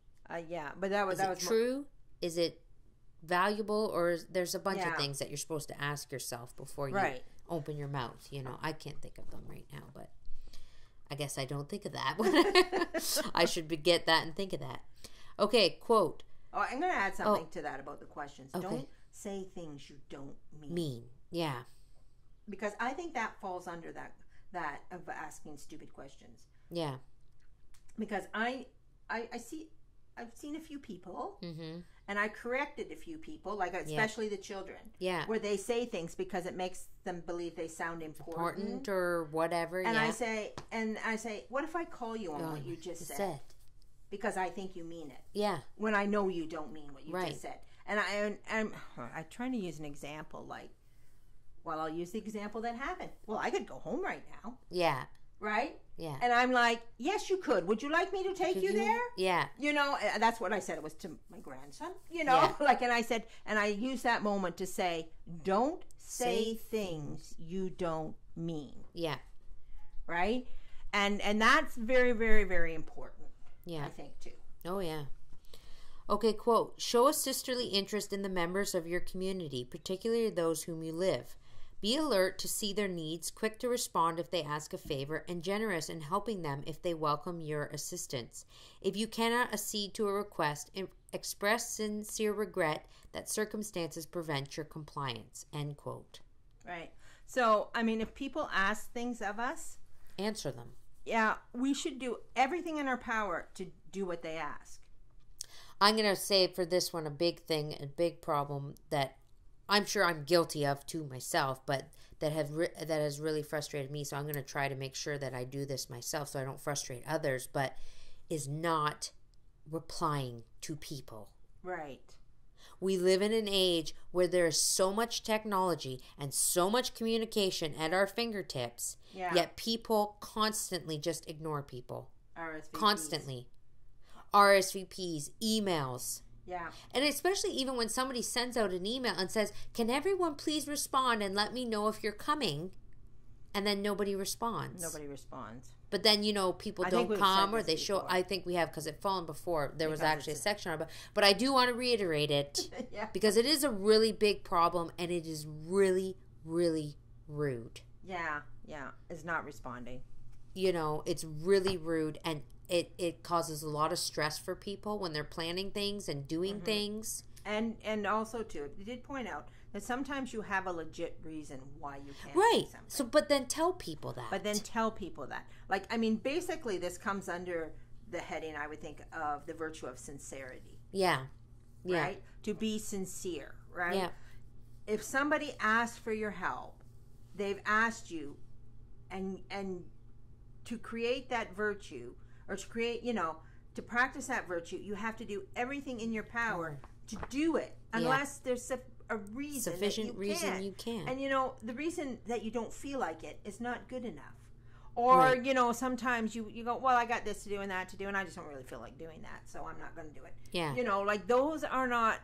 Yeah, but that was true? Is it valuable? Or there's a bunch of things that you're supposed to ask yourself before you open your mouth. I can't think of them right now, but I guess I don't think of that. I should get that and think of that. Okay, quote. Oh, I'm going to add something to that about the questions. Okay. Don't say things you don't mean. Yeah. Because I think that falls under that of asking stupid questions. Yeah. Because I've seen a few people, and I corrected a few people, like especially the children, where they say things because it makes them believe they sound important or whatever. And I say, what if I call you on what you just said? Because I think you mean it. Yeah. When I know you don't mean what you just said. And I'm trying to use an example, like, well, I'll use the example that happened. Well, I could go home right now. Yeah. Right? Yeah. And I'm like, yes, you could. Would you like me to take you there? Yeah. That's what I said. It was to my grandson, and I said, and I used that moment to say, don't say things you don't mean. Yeah. Right? And that's very, very, very important. Yeah. I think, too. Oh, yeah. Okay, quote, show a sisterly interest in the members of your community, particularly those whom you live. Be alert to see their needs, quick to respond if they ask a favor, and generous in helping them if they welcome your assistance. If you cannot accede to a request, express sincere regret that circumstances prevent your compliance. End quote. Right. So, I mean, if people ask things of us, answer them. Yeah, we should do everything in our power to do what they ask. I'm going to say for this one a big problem that I'm sure I'm guilty of too myself, but that has really frustrated me. So I'm going to try to make sure that I do this myself so I don't frustrate others. But is not replying to people. Right. We live in an age where there is so much technology and so much communication at our fingertips, yet people constantly just ignore people. RSVPs. Constantly. RSVPs, emails. Yeah. And especially even when somebody sends out an email and says, can everyone please respond and let me know if you're coming? And then nobody responds. Nobody responds. But then, people don't come or they show. Before. I think we have, because it fallen before. There was actually a section on it. But I do want to reiterate it because it is a really big problem and it is really, really rude. Yeah. It's not responding. It's really rude, and it causes a lot of stress for people when they're planning things and doing things. And also, too, you did point out that sometimes you have a legit reason why you can't do something. So, but then tell people that. Like, basically this comes under the heading, I would think, of the virtue of sincerity. Yeah. Right? To be sincere, right? Yeah. If somebody asks for your help, they've asked you, and to create that virtue, or to create, to practice that virtue, you have to do everything in your power to do it, unless there's a reason, sufficient reason you can. And the reason that you don't feel like it is not good enough. Or sometimes you go, well, I got this to do and that to do, and I just don't really feel like doing that, so I'm not going to do it. Yeah. Those are not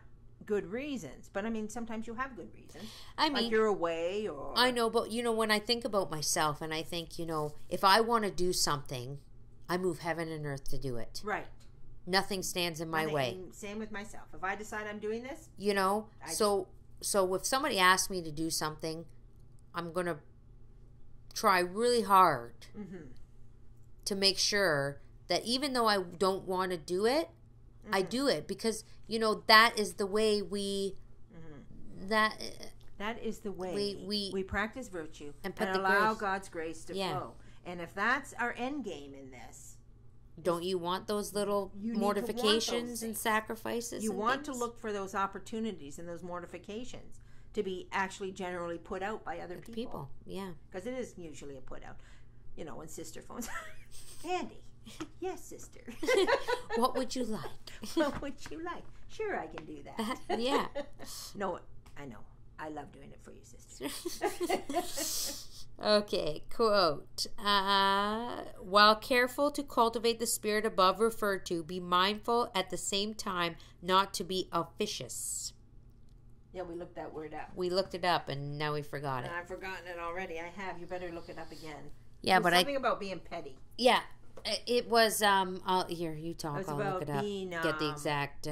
good reasons. But sometimes you have good reasons. Like you're away, or I know, but when I think about myself, and I think if I want to do something, I move heaven and earth to do it. Right. Nothing stands in my way. Same with myself. If I decide I'm doing this, so if somebody asks me to do something, I'm going to try really hard to make sure that even though I don't want to do it, I do it, because that is the way we that is the way we practice virtue and allow God's grace to flow. And if that's our end game in this, don't you want those little mortifications and sacrifices? You want to look for those opportunities and those mortifications to be actually generally put out by other people. Yeah. Because it is usually a put out. When sister phones, Andy, yes, sister. What would you like? What would you like? Sure, I can do that. Yeah. No, I know. I love doing it for you, sister. Okay, quote. While careful to cultivate the spirit above referred to, be mindful at the same time not to be officious. Yeah, we looked that word up. We looked it up, and now we forgot it. And I've forgotten it already. I have. You better look it up again. Yeah, but something about being petty. Yeah, it was. Here, you talk. I'll look it up. Get the exact.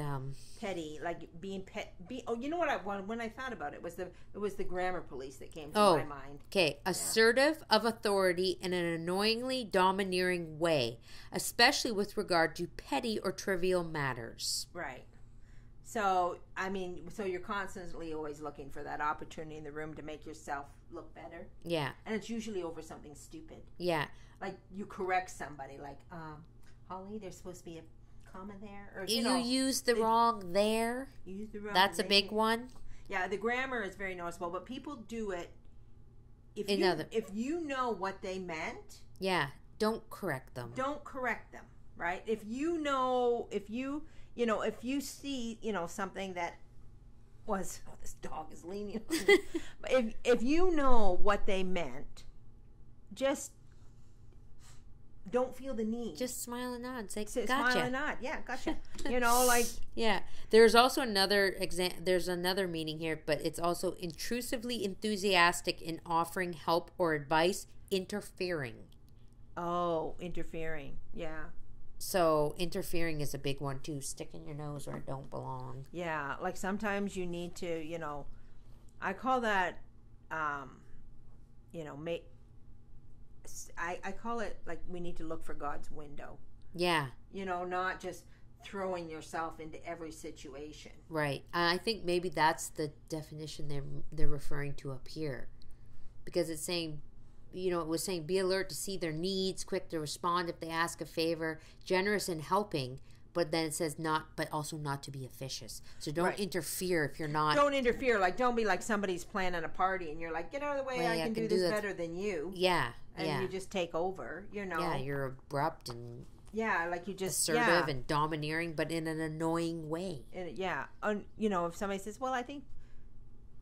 Petty, like being pet. You know what when I thought about it, it was the grammar police that came to my mind. Okay, assertive of authority in an annoyingly domineering way, especially with regard to petty or trivial matters. Right. So you're constantly always looking for that opportunity in the room to make yourself look better. Yeah. And it's usually over something stupid. Yeah. Like you correct somebody, like, Holly, there's supposed to be a comma there, or you use the wrong there. Use the wrong. That's a big one. Yeah, the grammar is very noticeable, but people do it. If you know what they meant, don't correct them. Don't correct them, right? If you see something that was this dog is leaning. if you know what they meant, just don't feel the need. Just smile and nod. Say, gotcha. Smile and nod. Yeah, gotcha. Yeah. There's also another there's another meaning here, but it's also intrusively enthusiastic in offering help or advice, interfering. Oh, interfering. Yeah. So interfering is a big one too. Sticking your nose where it don't belong. Yeah, like sometimes you need to, I call that, I call it like we need to look for God's window. Yeah. Not just throwing yourself into every situation. Right. I think maybe that's the definition they're referring to up here, because it's saying, it was saying be alert to see their needs, quick to respond if they ask a favor, generous in helping, but then it says but also not to be officious. So don't interfere if you're not. Don't interfere. Like, don't be like somebody's planning a party and you're like, get out of the way, I can do this better than you. Yeah. And you just take over, Yeah, you're abrupt and Yeah, like you just assertive and domineering, but in an annoying way. You know, if somebody says, "Well, I think,"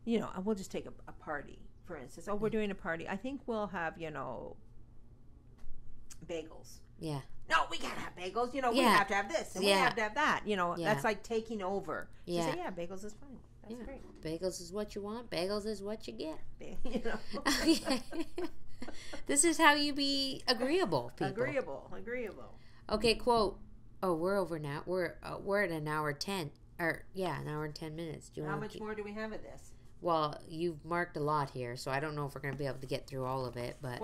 you know, we'll just take a party, for instance. Oh, we're doing a party. I think we'll have, you know, bagels. Yeah. No, we can't have bagels. You know, we have to have this and we have to have that. You know, that's like taking over. Yeah. Say, bagels is fine. That's great. Bagels is what you want. Bagels is what you get. You know. This is how you be agreeable, people. Agreeable. Okay, quote. Oh, we're over now. We're at an hour 10. Or an hour and 10 minutes. How much more do we have of this? Well, you've marked a lot here, so I don't know if we're going to be able to get through all of it. But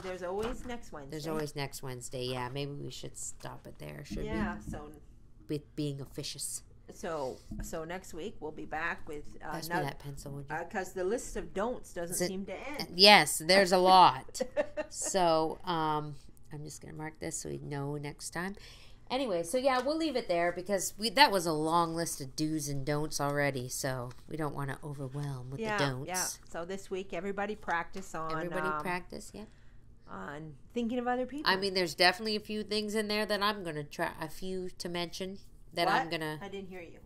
there's always next Wednesday. There's always next Wednesday. Yeah, maybe we should stop it there. Should we? Yeah. So with being officious. So next week we'll be back with pass me that pencil, would you? Because the list of don'ts doesn't seem to end. Yes, there's a lot. So I'm just gonna mark this so we know next time. Anyway, so yeah, we'll leave it there because that was a long list of do's and don'ts already. So we don't want to overwhelm with the don'ts. Yeah. So this week, everybody practice on. Yeah. On thinking of other people. I mean, there's definitely a few things in there that I'm gonna try. A few to mention. That what? I'm gonna. I didn't hear you.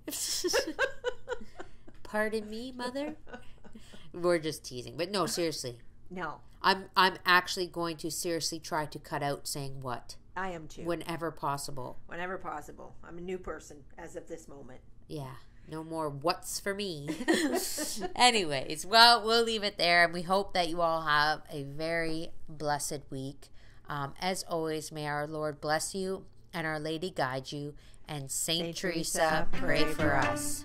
Pardon me, mother. We're just teasing, but no, seriously. No. I'm actually going to seriously try to cut out saying what. I am too. Whenever possible. Whenever possible. I'm a new person as of this moment. Yeah. No more what's for me. Anyways, well, we'll leave it there, and we hope that you all have a very blessed week. As always, may our Lord bless you and Our Lady guide you. And Saint Teresa, pray for us.